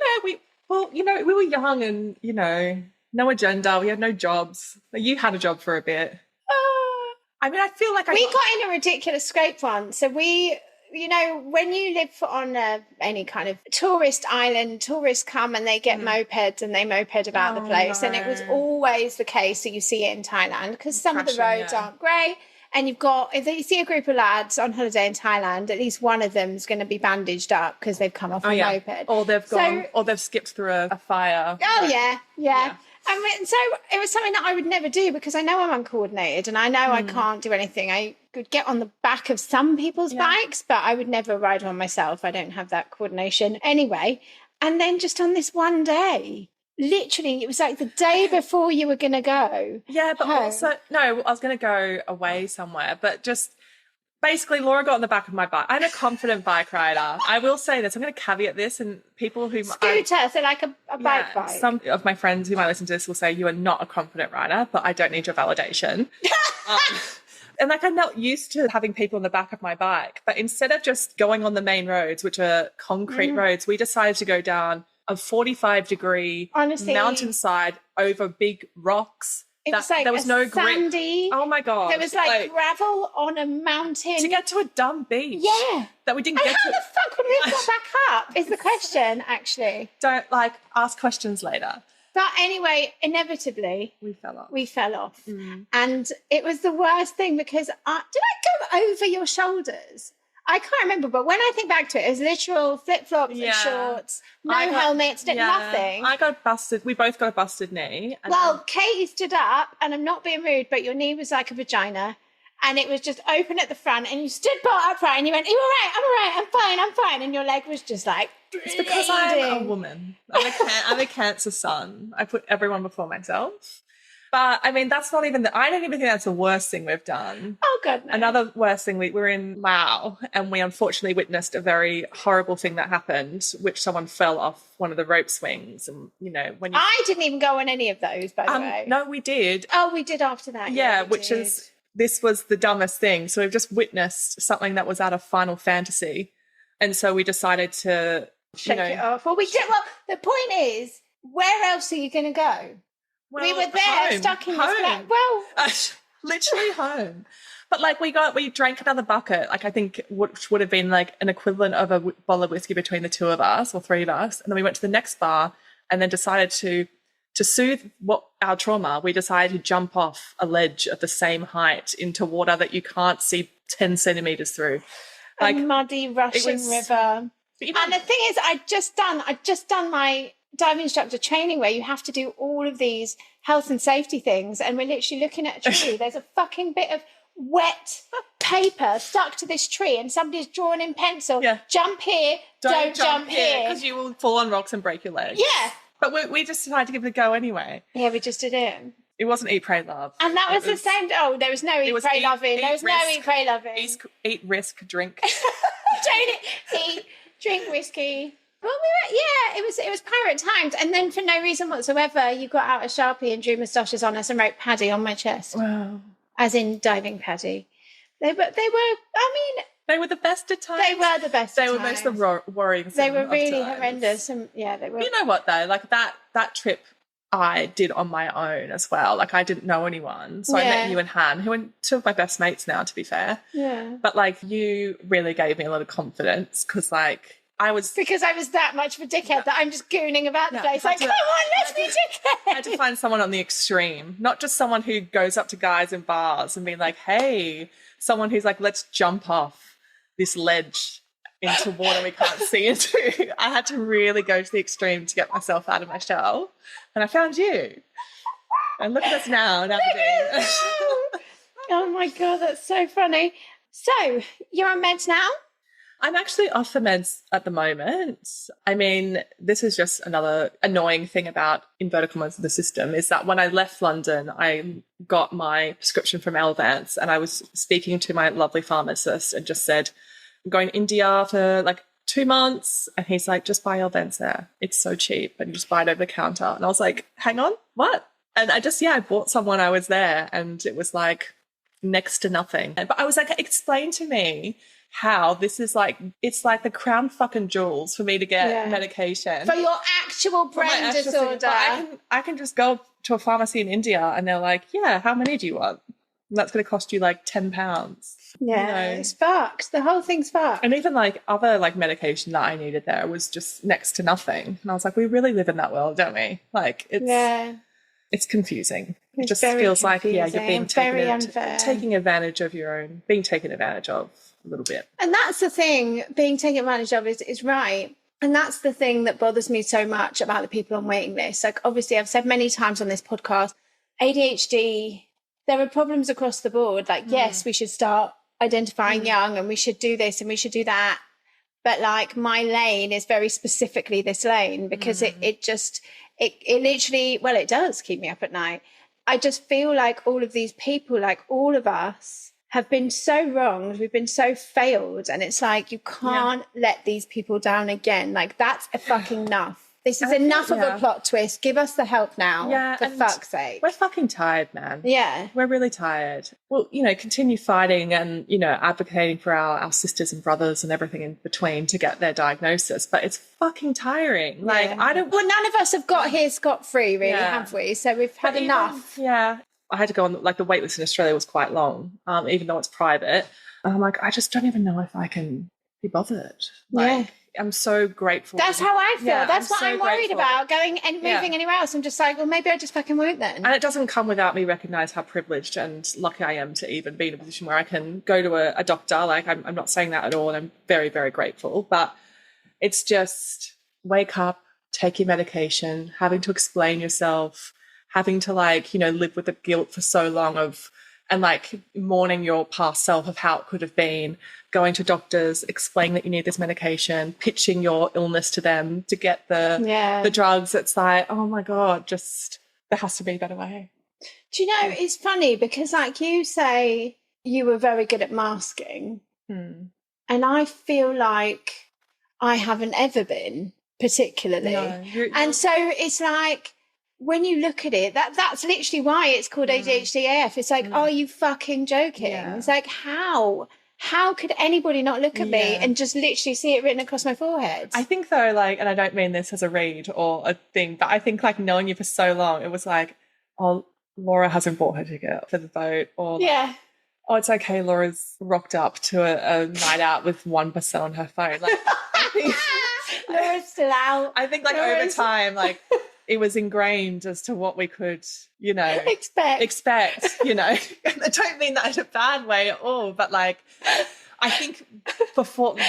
know, we were young and, you know, no agenda. We had no jobs. You had a job for a bit. I mean, I feel like we got in a ridiculous scrape once. So we, you know, when you live on any kind of tourist island, tourists come and they get mopeds and they moped about the place. No. And it was always the case that you see it in Thailand because some of the roads aren't great. And you've got, if you see a group of lads on holiday in Thailand, at least one of them's going to be bandaged up because they've come off a moped. Or they've skipped through a fire. Oh, yeah. I mean, so it was something that I would never do because I know I'm uncoordinated and I know I can't do anything. I could get on the back of some people's bikes, but I would never ride one myself. I don't have that coordination anyway. And then just on this one day, literally, it was like the day before you were going to go. Yeah, but also, no, I was going to go away somewhere, but just basically Laura got on the back of my bike. I'm a confident bike rider. I will say this. I'm going to caveat this, and people who... Scooter, so like a bike. Some of my friends who might listen to this will say, you are not a confident rider, but I don't need your validation. And like I'm not used to having people on the back of my bike, but instead of just going on the main roads, which are concrete roads, we decided to go down a 45-degree mountainside over big rocks. It was like there was no sandy. Oh my God. There was like gravel on a mountain. To get to a dumb beach. Yeah. That we didn't get to. How the fuck would we have got back up is the question, actually. Don't ask questions later. But anyway, inevitably, we fell off. And it was the worst thing because did I go over your shoulders? I can't remember, but when I think back to it, it was literal flip-flops and shorts, helmets, nothing. I got busted. We both got a busted knee. Well, Katy stood up, and I'm not being rude, but your knee was like a vagina, and it was just open at the front, and you stood bolt upright, and you went, "Are you all right? I'm all right. I'm fine." And your leg was just like bleeding. It's because I'm a woman. I'm a Cancer sun. I put everyone before myself. But, I mean, that's not even I don't even think that's the worst thing we've done. Oh, God, no. Another worst thing, we were in Laos and we unfortunately witnessed a very horrible thing that happened, which someone fell off one of the rope swings. And, you know, when you... I didn't even go on any of those, by the way. No, we did. Oh, we did after that. Yeah, this was the dumbest thing. So we've just witnessed something that was out of Final Fantasy. And so we decided to... Shake it off. Well, we did. Well, the point is, where else are you going to go? Well, we were there, stuck in this black... Well... literally home. But, like, we drank another bucket, like, I think, which would have been, like, an equivalent of a bottle of whiskey between the two of us, or three of us. And then we went to the next bar and then decided to soothe our trauma, we decided to jump off a ledge of the same height into water that you can't see 10 centimetres through. Like, a muddy, rushing river. And the thing is, I'd just done my diving instructor training where you have to do all of these health and safety things, and we're literally looking at a tree. There's a fucking bit of wet paper stuck to this tree and somebody's drawn in pencil, jump here, don't jump here. Because you will fall on rocks and break your legs. Yeah. But we just decided to give it a go anyway. Yeah, we just did it. It wasn't Eat, Pray, Love. And that was the same... Oh, there was no Eat, Pray, Loving. There was no Eat, Pray, Loving. Eat, risk, drink. Don't eat, drink whiskey. Well, it was pirate times. And then for no reason whatsoever, you got out a Sharpie and drew moustaches on us and wrote Paddy on my chest. Wow. As in diving Paddy. They were the best of times. They were the best They of were times. most worrying. They were really horrendous. And they were. You know what though? Like that trip I did on my own as well. Like I didn't know anyone. So I met you and Han, who are two of my best mates now, to be fair. Yeah. But like you really gave me a lot of confidence because like because I was that much of a dickhead that I'm just gooning about the place. Like, come on, let's be dickhead. I had to find someone on the extreme, not just someone who goes up to guys in bars and be like, hey, someone who's like, let's jump off this ledge into water we can't see into. I had to really go to the extreme to get myself out of my shell. And I found you. And look at us now. Oh my God, that's so funny. So, you're on meds now? I'm actually off the meds at the moment. I mean, this is just another annoying thing about inverted commas the system is that when I left London, I got my prescription from Elvance and I was speaking to my lovely pharmacist and just said, I'm going to India for like 2 months. And he's like, just buy Elvance there. It's so cheap. And you just buy it over the counter. And I was like, hang on, what? And I bought some when I was there and it was like next to nothing. But I was like, explain to me how this is like, it's like the crown fucking jewels for me to get medication. For your actual brain disorder. I can just go to a pharmacy in India and they're like, yeah, how many do you want? And that's going to cost you like £10. Yeah, it's fucked. The whole thing's fucked. And even like other like medication that I needed there was just next to nothing. And I was like, we really live in that world, don't we? Like it's confusing. It just feels like, you're being taking advantage of being taken advantage of a little bit. And that's the thing, being taken advantage of is right. And that's the thing that bothers me so much about the people on waiting lists. Like, obviously, I've said many times on this podcast, ADHD, there are problems across the board. Like, yes, we should start identifying young and we should do this and we should do that. But, like, my lane is very specifically this lane because it literally, well, it does keep me up at night. I just feel like all of these people, like all of us, have been so wronged. We've been so failed. And it's like, you can't let these people down again. Like, that's a fucking enough. This is enough of a plot twist. Give us the help now, for fuck's sake. We're fucking tired, man. Yeah. We're really tired. Well, continue fighting and, advocating for our sisters and brothers and everything in between to get their diagnosis. But it's fucking tiring. Like, Well, none of us have got here scot-free, really, have we? So we've had enough. I had to go on, like, the wait list in Australia was quite long, even though it's private. And I'm like, I just don't even know if I can be bothered. Like, I'm so grateful. That's how I feel. That's what I'm worried about, going and moving anywhere else. I'm just like, well, maybe I just fucking won't then. And it doesn't come without me recognise how privileged and lucky I am to even be in a position where I can go to a doctor. Like, I'm not saying that at all, and I'm very, very grateful. But it's just wake up, take your medication, having to explain yourself, having to, like, live with the guilt for so long and like mourning your past self of how it could have been, going to doctors, explaining that you need this medication, pitching your illness to them to get the drugs. It's like, oh my God, just there has to be a better way. Do you know, it's funny because, like, you say you were very good at masking and I feel like I haven't ever been particularly. No, and so it's like, when you look at it, that's literally why it's called ADHDAF. It's like, are you fucking joking? Yeah. It's like, how could anybody not look at me and just literally see it written across my forehead? I think though, like, and I don't mean this as a read or a thing, but I think, like, knowing you for so long, it was like, oh, Laura hasn't bought her ticket for the vote, or like, oh, it's okay, Laura's rocked up to a night out with 1% on her phone. Like, I think Laura's still out. I think, like, over time, like, it was ingrained as to what we could, expect, And I don't mean that in a bad way at all, but, like, I think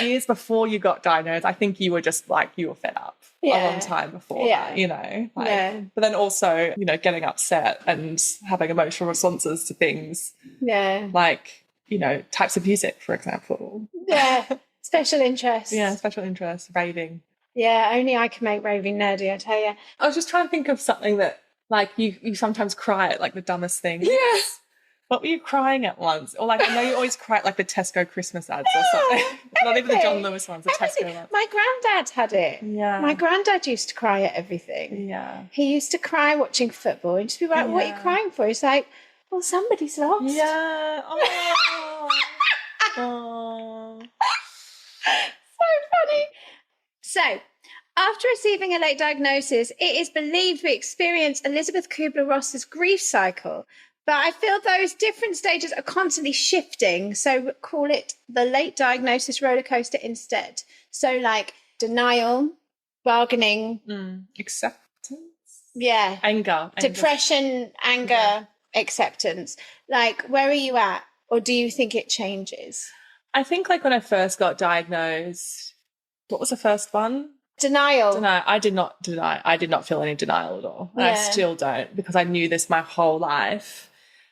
years before you got diagnosed, I think you were just, like, you were fed up a long time before that, But then also, getting upset and having emotional responses to things. Yeah. Like, types of music, for example. Yeah. Special interest. Yeah, special interest, raving. Yeah, only I can make raving nerdy, I tell you. I was just trying to think of something that, like, you sometimes cry at, like, the dumbest thing. Yes. What were you crying at once? Or like, I know you always cry at like the Tesco Christmas ads or something. Not even the John Lewis ones, the Tesco ones. My granddad had it. Yeah. My granddad used to cry at everything. Yeah. He used to cry watching football and just be like, what are you crying for? He's like, well, somebody's lost. Yeah. Oh. Oh. So funny. So, after receiving a late diagnosis, it is believed we experience Elizabeth Kubler-Ross's grief cycle. But I feel those different stages are constantly shifting. So call it the late diagnosis roller coaster instead. So like denial, bargaining. Acceptance? Yeah. Anger. Depression, anger, acceptance. Like, where are you at? Or do you think it changes? I think like when I first got diagnosed, what was the first one? Denial. I did not deny. I did not feel any denial at all. And I still don't, because I knew this my whole life.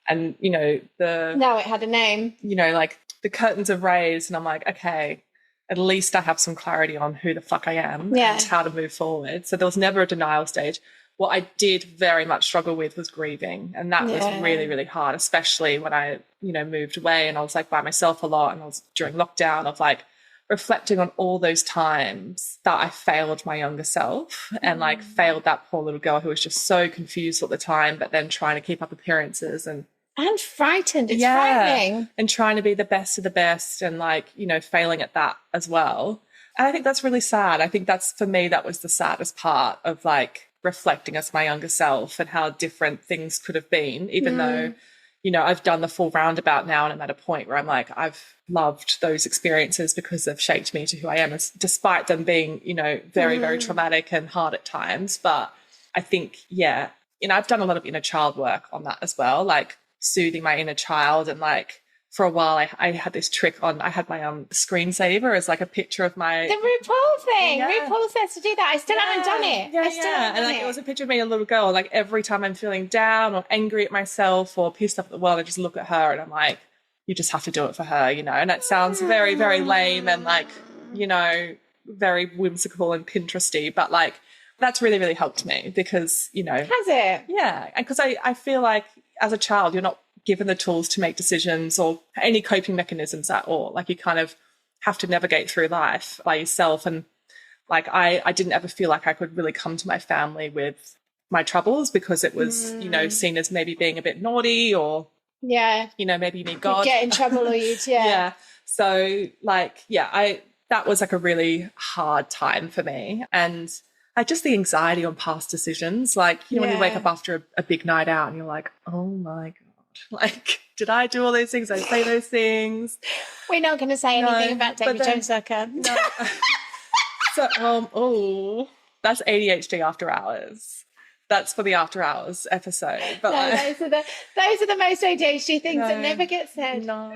And, you know, No, it had a name. You know, like the curtains are raised and I'm like, okay, at least I have some clarity on who the fuck I am and how to move forward. So there was never a denial stage. What I did very much struggle with was grieving. And that was really, really hard, especially when I, you know, moved away and I was like by myself a lot and I was during lockdown of like reflecting on all those times that I failed my younger self and like failed that poor little girl who was just so confused all the time, but then trying to keep up appearances and frightened. It's frightening. And trying to be the best of the best and like, you know, failing at that as well. And I think that's really sad. I think that's, for me, that was the saddest part of like reflecting as my younger self and how different things could have been, even though, you know, I've done the full roundabout now and I'm at a point where I'm like, I've loved those experiences because they've shaped me to who I am, despite them being, you know, very, very traumatic and hard at times. But I think, you know, I've done a lot of inner child work on that as well, like soothing my inner child. And like for a while I had this trick on, I had my screensaver as like a picture of my... The RuPaul thing. RuPaul says to do that. I still haven't done it. And like it was a picture of me, a little girl. Like every time I'm feeling down or angry at myself or pissed off at the world, I just look at her and I'm like, you just have to do it for her, you know? And that sounds very, very lame and like, you know, very whimsical and Pinteresty, but like that's really, really helped me because, you know... Has it? Yeah. And because I feel like as a child, you're not given the tools to make decisions or any coping mechanisms at all. Like you kind of have to navigate through life by yourself. And like I didn't ever feel like I could really come to my family with my troubles because it was, you know, seen as maybe being a bit naughty or, you know, maybe you need God. You'd get in trouble or you'd, So like, that was like a really hard time for me. And just the anxiety on past decisions, like, you know, when you wake up after a big night out and you're like, oh my God, like, did I do all those things? Did I say those things? We're not going to say anything about David Jones Zucker. No. So, that's ADHD After Hours. That's for the After Hours episode. But those are the most ADHD things that never get said. No.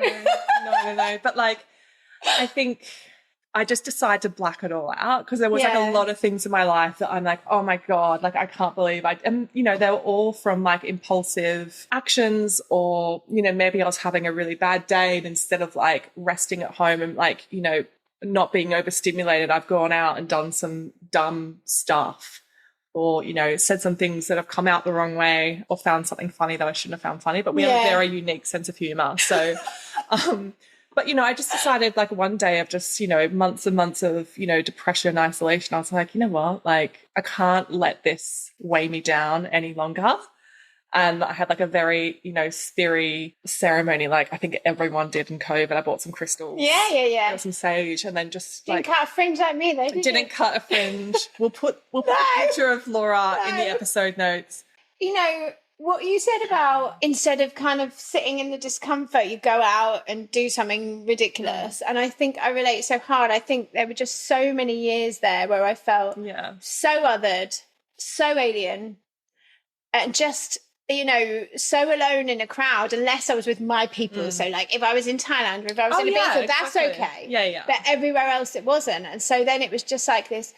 But like, I think I just decided to black it all out because there was like a lot of things in my life that I'm like, oh my God, like I can't believe and you know, they were all from like impulsive actions or, you know, maybe I was having a really bad day and instead of like resting at home and like, you know, not being overstimulated, I've gone out and done some dumb stuff or, you know, said some things that have come out the wrong way or found something funny that I shouldn't have found funny, but we have a very unique sense of humor. So, but, you know, I just decided like one day of just, you know, months and months of, you know, depression and isolation. I was like, you know what, like I can't let this weigh me down any longer. And I had like a very, you know, spiry ceremony, like I think everyone did in COVID. I bought some crystals. Yeah. Some sage and then just didn't cut a fringe like me though, didn't cut a fringe. We'll put a picture of Laura in the episode notes. You know, what you said about instead of kind of sitting in the discomfort, you go out and do something ridiculous. And I think I relate so hard. I think there were just so many years there where I felt so othered, so alien, and just, you know, so alone in a crowd unless I was with my people. So like if I was in Thailand or if I was in Ibiza, that's okay. Yeah. But everywhere else it wasn't. And so then it was just like this,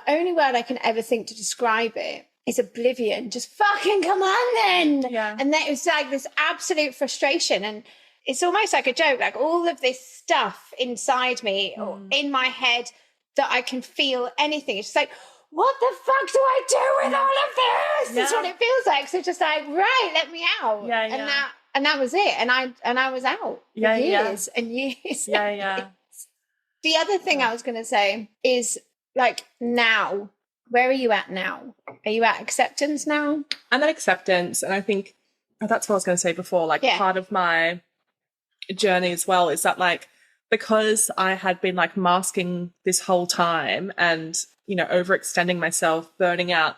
only word I can ever think to describe it is oblivion. Just fucking come on then. Yeah. And then it was like this absolute frustration. And it's almost like a joke, like all of this stuff inside me or in my head that I can feel anything. It's just like, what the fuck do I do with all of this? That's what it feels like. So just like, right, let me out. Yeah. And that and that was it. And I was out for years and years. Yeah, and yeah. years. The other thing I was going to say is, like, now, where are you at now? Are you at acceptance now? I'm at acceptance, and I think that's what I was going to say before. Like, part of my journey as well is that, like, because I had been, like, masking this whole time and, you know, overextending myself, burning out,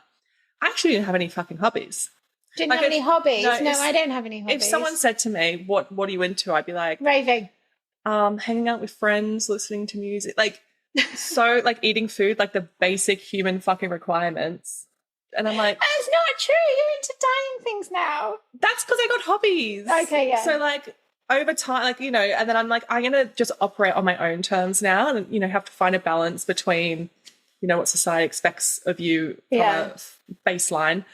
I actually didn't have any fucking hobbies. Didn't have any hobbies? No, I don't have any hobbies. If someone said to me, what are you into? I'd be like... Raving. Hanging out with friends, listening to music, like, so, like, eating food, like, the basic human fucking requirements. And I'm like... That's not true. You're into dying things now. That's because I got hobbies. Okay, yeah. So, like, over time, like, you know, and then I'm like, I'm going to just operate on my own terms now and, you know, have to find a balance between, you know, what society expects of you from a baseline.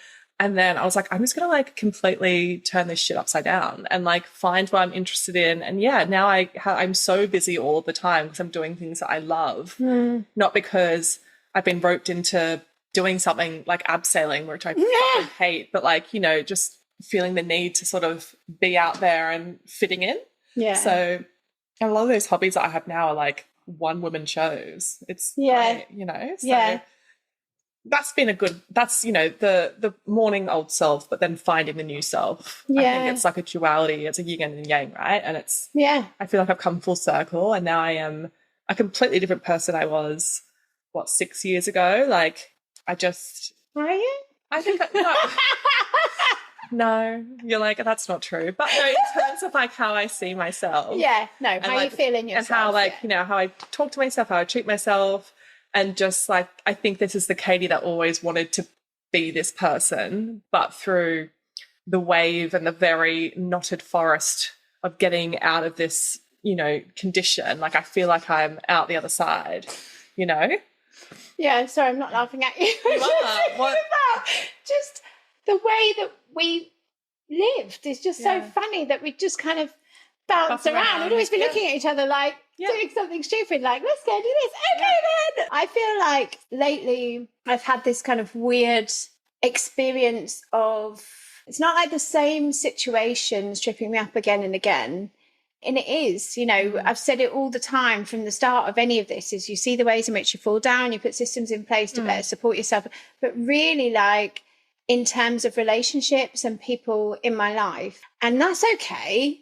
And then I was like, I'm just going to, like, completely turn this shit upside down and, like, find what I'm interested in. And, yeah, now I'm so busy all the time because I'm doing things that I love, not because I've been roped into doing something like abseiling, which I fucking hate, but, like, you know, just feeling the need to sort of be out there and fitting in. Yeah. So a lot of those hobbies that I have now are, like, one-woman shows. It's great, you know. So that's been that's, you know, the morning old self, but then finding the new self. I think it's like a duality. It's a yin and yang, right? And it's, I feel like I've come full circle and now I am a completely different person I was, 6 years ago? Like, I just... Are you? I think no. No, you're like, that's not true. But no, in terms of, like, how I see myself. Yeah, no, how like, you feel in yourself. And how, like, you know, how I talk to myself, how I treat myself. And just, like, I think this is the Katy that always wanted to be this person, but through the wave and the very knotted forest of getting out of this, you know, condition. Like, I feel like I'm out the other side, you know? Yeah, sorry, I'm not laughing at you. You are. What? Just the way that we lived is just so funny that we just kind of bounce around. We'd always be looking at each other like doing something stupid, like, let's go do this. Okay, then. I feel like lately I've had this kind of weird experience of, it's not like the same situations tripping me up again and again. And it is, you know, I've said it all the time from the start of any of this, is you see the ways in which you fall down, you put systems in place to better support yourself. But really, like, in terms of relationships and people in my life. And that's okay,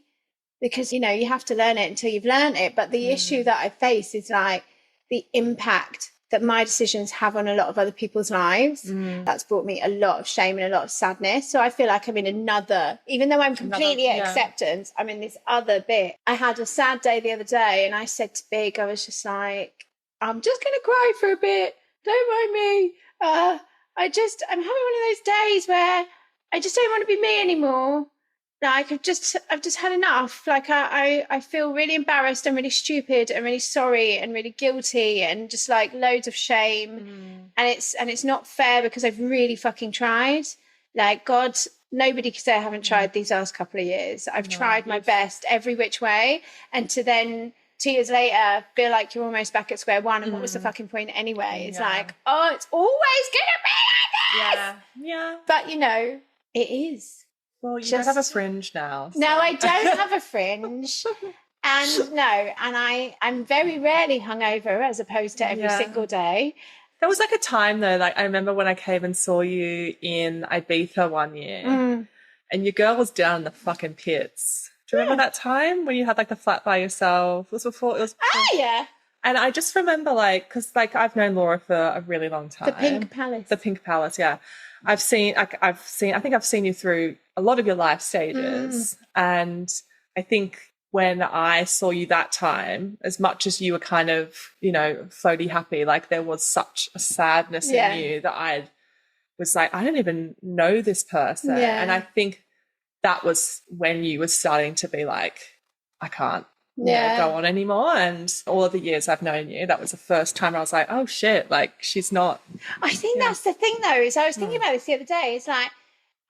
because, you know, you have to learn it until you've learned it. But the issue that I face is, like, the impact that my decisions have on a lot of other people's lives. That's brought me a lot of shame and a lot of sadness. So I feel like I'm in another, even though I'm completely at acceptance, I'm in this other bit. I had a sad day the other day and I said to Big, I was just like, I'm just going to cry for a bit. Don't mind me. I'm having one of those days where I just don't want to be me anymore. Like, I've just had enough. Like, I feel really embarrassed and really stupid and really sorry and really guilty and just, like, loads of shame. And it's not fair because I've really fucking tried. Like, God, nobody can say I haven't tried these last couple of years. I've tried my best every which way. And to then 2 years later feel like you're almost back at square one. And what was the fucking point anyway? It's like, oh, it's always gonna be like this. Yeah. But, you know, it is. Well, you don't have a fringe now. So. No, I don't have a fringe. And I'm very rarely hungover as opposed to every single day. There was, like, a time, though, like, I remember when I came and saw you in Ibiza one year and your girl was down in the fucking pits. Do you remember that time when you had, like, the flat by yourself? It was before. Oh, yeah. And I just remember, like, because, like, I've known Laura for a really long time. The Pink Palace, yeah. I think I've seen you through a lot of your life stages. And I think when I saw you that time, as much as you were kind of, you know, floaty happy, like, there was such a sadness in you that I was like, I don't even know this person. And I think that was when you were starting to be like, I can't go on anymore. And all of the years I've known you, that was the first time I was like, oh shit, like, she's not. I think that's the thing, though, is I was thinking about this the other day. It's like,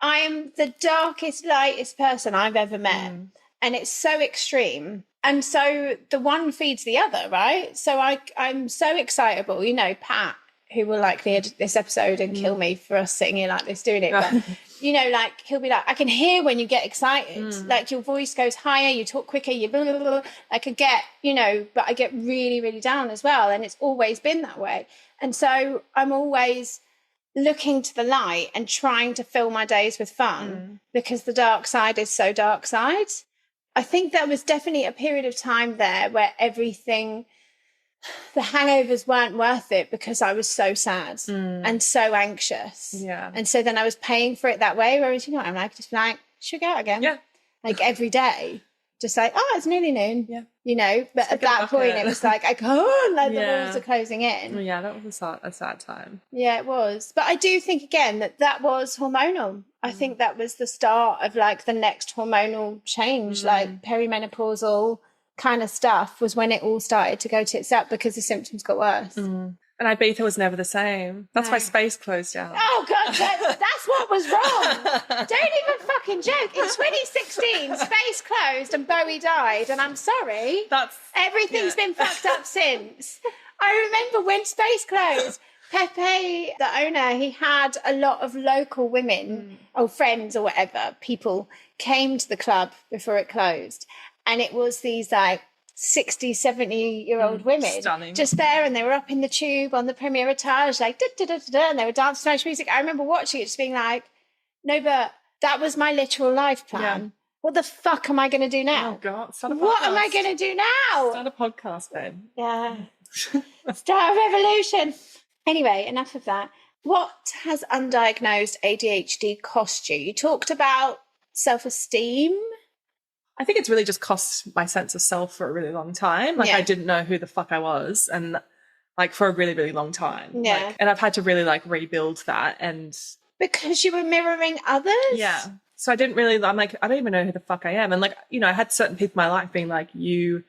I am the darkest, lightest person I've ever met. And it's so extreme. And so the one feeds the other, right? So I'm so excitable. You know, Pat, who will likely edit this episode and kill me for us sitting here like this doing it. But you know, like he'll be like, I can hear when you get excited, like your voice goes higher, you talk quicker, you blah, blah, blah. Like I get, you know, but I get really, really down as well. And it's always been that way. And so I'm always looking to the light and trying to fill my days with fun because the dark side is so dark side. I think there was definitely a period of time there where everything, the hangovers weren't worth it because I was so sad and so anxious. Yeah. And so then I was paying for it that way, whereas, you know what I'm like, just like, should go out again. Yeah. Like every day. Just like, oh, it's nearly noon. Yeah. You know, but at that point it was like, I can't, like the walls are closing in. Yeah, that was a sad time. Yeah, it was. But I do think, again, that was hormonal. I think that was the start of, like, the next hormonal change, like perimenopausal kind of stuff was when it all started to go tits up because the symptoms got worse. And Ibiza was never the same. That's why space closed down. Oh, God, that's what was wrong. Don't even fucking joke. In 2016, space closed and Bowie died, and I'm sorry. Everything's been fucked up since. I remember when space closed, Pepe, the owner, he had a lot of local women or friends or whatever, people came to the club before it closed. And it was these, like, 60, 70-year-old women stunning. Just there, and they were up in the tube on the premier etage, like, da-da-da-da-da, and they were dancing to Irish music. I remember watching it just being like, no, but that was my literal life plan. Yeah. What the fuck am I going to do now? Oh, God. Start a podcast. What am I going to do now? Start a podcast, babe. Yeah. Start a revolution. Anyway, enough of that. What has undiagnosed ADHD cost you? You talked about self-esteem. I think it's really just cost my sense of self for a really long time. Like, I didn't know who the fuck I was, and, like, for a really, really long time. Yeah. Like, and I've had to really, like, rebuild that. And because you were mirroring others? Yeah. So I didn't really, I'm like, I don't even know who the fuck I am. And, like, you know, I had certain people in my life being like, you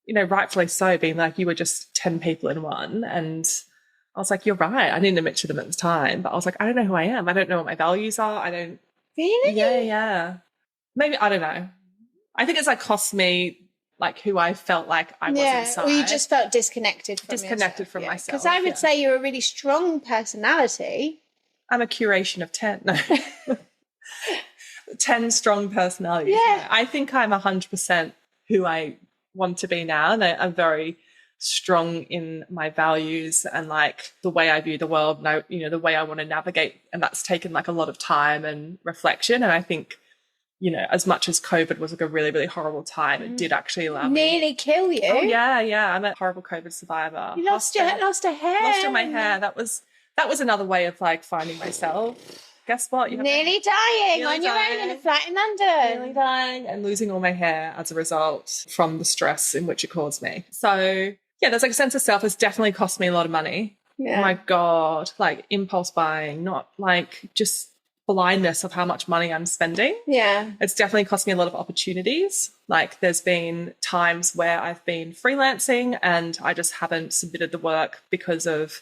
know, rightfully so, being like, you were just 10 people in one. And I was like, you're right. I didn't admit to them at the time, but I was like, I don't know who I am. I don't know what my values are. I don't. Really? Yeah. Maybe, I don't know. I think it's like cost me, like, who I felt like I was inside. Or you just felt disconnected from from myself. Because I would say you're a really strong personality. I'm a curation of 10. No. 10 strong personalities. Yeah. I think I'm 100% who I want to be now. And I'm very strong in my values and, like, the way I view the world and, you know, the way I want to navigate. And that's taken, like, a lot of time and reflection. And I think, you know, as much as COVID was, like, a really, really horrible time, it did actually allow me. Nearly kill you. Oh, yeah. I'm a horrible COVID survivor. You lost a hair. Lost all my hair. That was another way of, like, finding myself. Guess what? Nearly dying on your own in a flat in London. Nearly dying and losing all my hair as a result from the stress in which it caused me. So, yeah, there's, like, a sense of self. It's definitely cost me a lot of money. Yeah. Oh, my God. Like, impulse buying, not, like, just blindness of how much money I'm spending. Yeah. It's definitely cost me a lot of opportunities. Like, there's been times where I've been freelancing and I just haven't submitted the work because of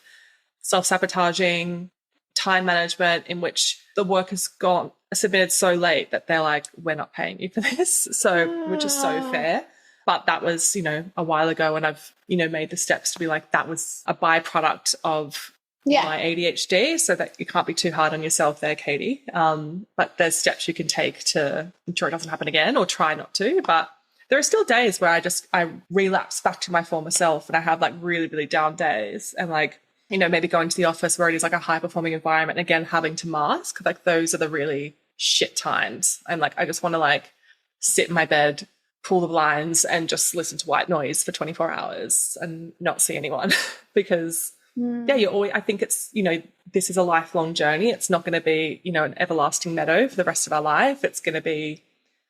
self-sabotaging, time management, in which the work has gone submitted so late that they're like, we're not paying you for this. So, which is so fair. But that was, you know, a while ago, and I've, you know, made the steps to be like, that was a byproduct of my ADHD, so that you can't be too hard on yourself there, Katy. But there's steps you can take to ensure it doesn't happen again, or try not to. But there are still days where I relapse back to my former self, and I have, like, really, really down days, and, like, you know, maybe going to the office where it is, like, a high performing environment, and again, having to mask, like, those are the really shit times. And, like, I just want to, like, sit in my bed, pull the blinds, and just listen to white noise for 24 hours and not see anyone because I think it's, you know, this is a lifelong journey. It's not going to be, you know, an everlasting meadow for the rest of our life. It's going to be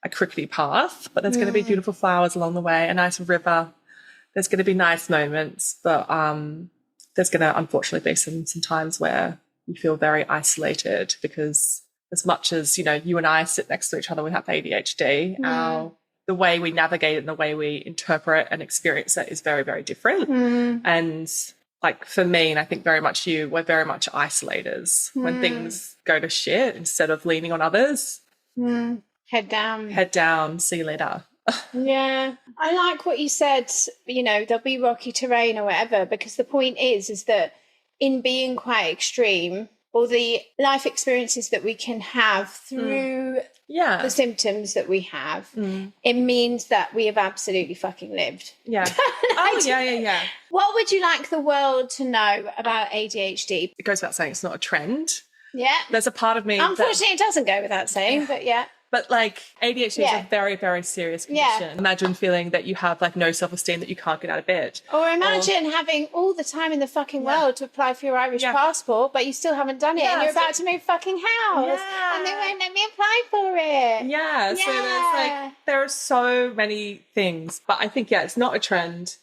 a crickety path, but there's going to be beautiful flowers along the way, a nice river. There's going to be nice moments, but there's going to unfortunately be some times where you feel very isolated, because as much as, you know, you and I sit next to each other, we have ADHD, the way we navigate it and the way we interpret and experience it is very, very different. And, like, for me, and I think very much you, we're very much isolators. When things go to shit, instead of leaning on others. Head down. Head down. See you later. Yeah. I like what you said, you know, there'll be rocky terrain or whatever, because the point is that in being quite extreme, or the life experiences that we can have through the symptoms that we have, it means that we have absolutely fucking lived. Yeah. Yeah. What would you like the world to know about ADHD? It goes without saying it's not a trend. Yeah. There's a part of me unfortunately it doesn't go without saying, but yeah. But like ADHD is a very, very serious condition. Yeah. Imagine feeling that you have like no self-esteem, that you can't get out of bed. Or imagine having all the time in the fucking world to apply for your Irish passport, but you still haven't done it, and you're about to move fucking house, and they won't let me apply for it. Yeah. So there's like, there are so many things, but I think, it's not a trend.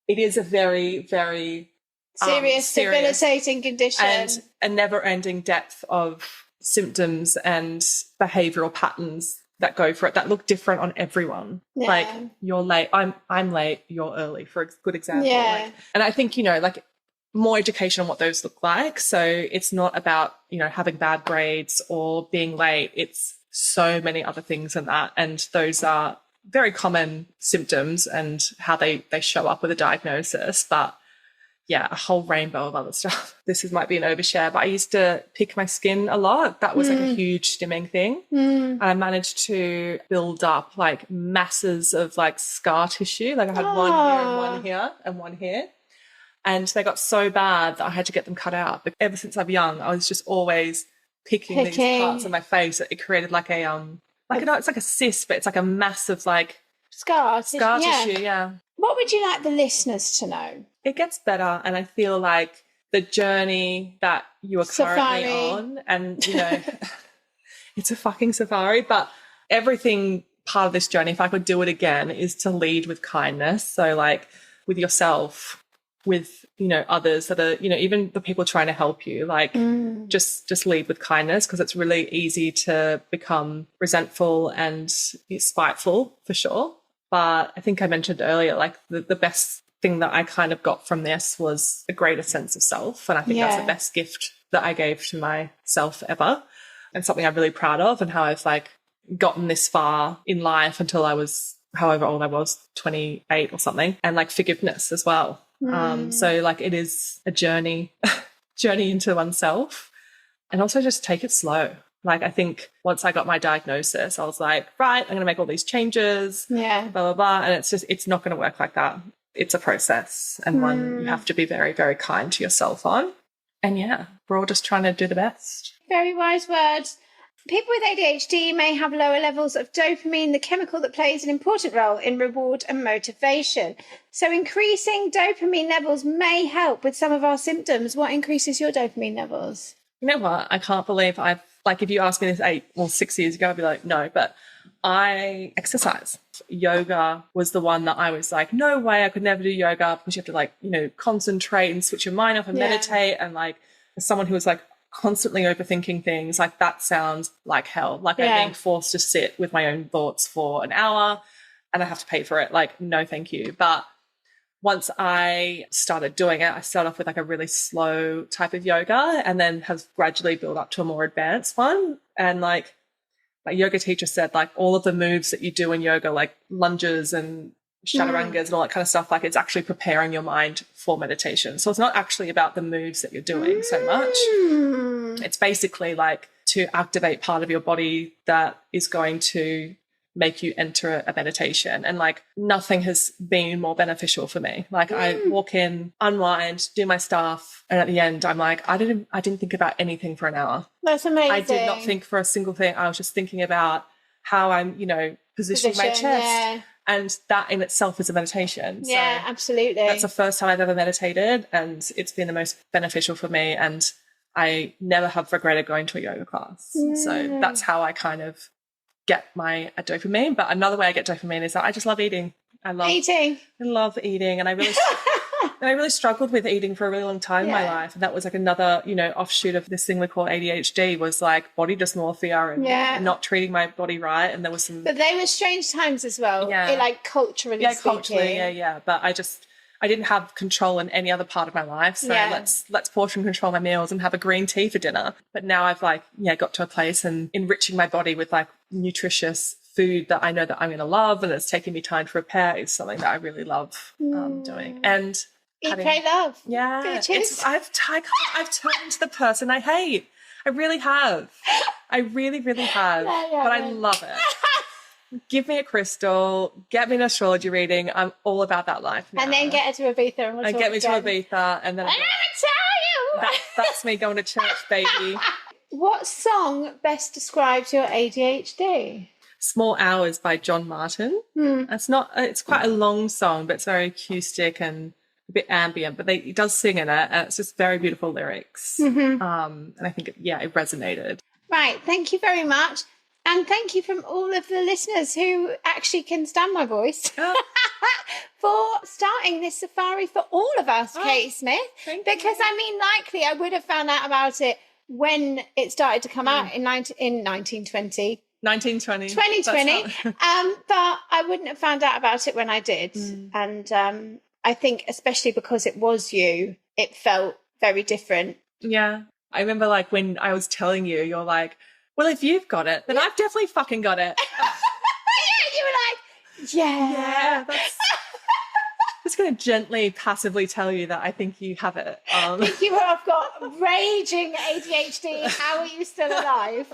It is a very, very serious, debilitating condition. And a never-ending depth of symptoms and behavioral patterns that go for it that look different on everyone. Like, you're late, I'm late, you're early, for a good example. And I think, like, more education on what those look like. So it's not about, having bad grades or being late. It's so many other things than that. And those are very common symptoms and how they show up with a diagnosis. But a whole rainbow of other stuff. This might be an overshare, but I used to pick my skin a lot. That was like a huge stimming thing. I managed to build up like masses of like scar tissue. Like I had one here and one here and one here. And they got so bad that I had to get them cut out. But ever since I'm young, I was just always picking these parts of my face. It created like it's like a cyst, but it's like a massive like scar tissue. Yeah. What would you like the listeners to know? It gets better, and I feel like the journey that you are currently on, and it's a fucking safari, but everything part of this journey, if I could do it again, is to lead with kindness. So like with yourself, with others that are even the people trying to help you, like just lead with kindness, because it's really easy to become resentful and spiteful for sure. But I think I mentioned earlier, like the best thing that I kind of got from this was a greater sense of self. And I think that's the best gift that I gave to myself ever, and something I'm really proud of, and how I've like gotten this far in life until I was however old I was, 28 or something, and like forgiveness as well. So like it is a journey into oneself, and also just take it slow. Like I think once I got my diagnosis, I was like, right, I'm going to make all these changes, blah, blah, blah. And it's not going to work like that. It's a process, and one you have to be very, very kind to yourself on. And we're all just trying to do the best. Very wise words. People with ADHD may have lower levels of dopamine, the chemical that plays an important role in reward and motivation. So increasing dopamine levels may help with some of our symptoms. What increases your dopamine levels? You know what? I can't believe if you asked me this 6 years ago, I'd be like, no, but I exercise. Yoga was the one that I was like, no way, I could never do yoga, because you have to concentrate and switch your mind off and meditate. And like, as someone who was like constantly overthinking things, like that sounds like hell. Like I'm being forced to sit with my own thoughts for an hour and I have to pay for it. Like, no, thank you. But once I started doing it, I started off with like a really slow type of yoga, and then has gradually built up to a more advanced one. And like my yoga teacher said, like all of the moves that you do in yoga, like lunges and chaturangas and all that kind of stuff, like it's actually preparing your mind for meditation. So it's not actually about the moves that you're doing so much. It's basically like to activate part of your body that is going to make you enter a meditation. And like nothing has been more beneficial for me. Like I walk in, unwind, do my stuff, and at the end I'm like, I didn't think about anything for an hour. That's amazing. I did not think for a single thing. I was just thinking about how I'm, positioning my chest. Yeah. And that in itself is a meditation. Yeah, so absolutely. That's the first time I've ever meditated, and it's been the most beneficial for me. And I never have regretted going to a yoga class. So that's how I kind of get my dopamine. But another way I get dopamine is that I just love eating. I love eating, and I really struggled with eating for a really long time in my life. And that was like another, offshoot of this thing we call ADHD, was like body dysmorphia and not treating my body right. And there was some, but they were strange times as well. Yeah, like culturally speaking. But I didn't have control in any other part of my life. So let's portion control my meals and have a green tea for dinner. But now I've got to a place and enriching my body with like nutritious food that I know that I'm going to love, and it's taking me time to prepare, is something that I really love doing. And Eat, pray, love. Yeah. Bitches. I've turned into the person I hate. I really have. I really, really have. But I love it. Give me a crystal. Get me an astrology reading. I'm all about that life now. And then get her to Ibiza and we'll talk get me again. to Ibiza. And then I never tell you. That's me going to church, baby. What song best describes your ADHD? Small Hours by John Martin. It's quite a long song, but it's very acoustic and a bit ambient, but he does sing in it, and it's just very beautiful lyrics. And I think, it resonated. Right. Thank you very much. And thank you from all of the listeners who actually can stand my voice for starting this safari for all of us, Katy Smith. Because, likely I would have found out about it when it started to come out in 1920. 1920. 2020. But I wouldn't have found out about it when I did. And I think especially because it was you, it felt very different. Yeah. I remember when I was telling you, you're like, well, if you've got it, then I've definitely fucking got it. You were like, yeah. That's... just going to gently, passively tell you that I think you have it. I've got raging ADHD. How are you still alive?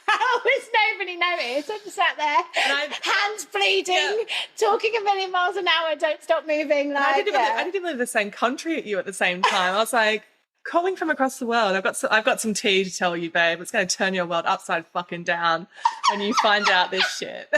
How has nobody noticed? I'm just sat there, hands bleeding, talking a million miles an hour, don't stop moving. I didn't even live in the same country at you at the same time. I was like, calling from across the world. I've got some tea to tell you, babe. It's going to turn your world upside fucking down when you find out this shit.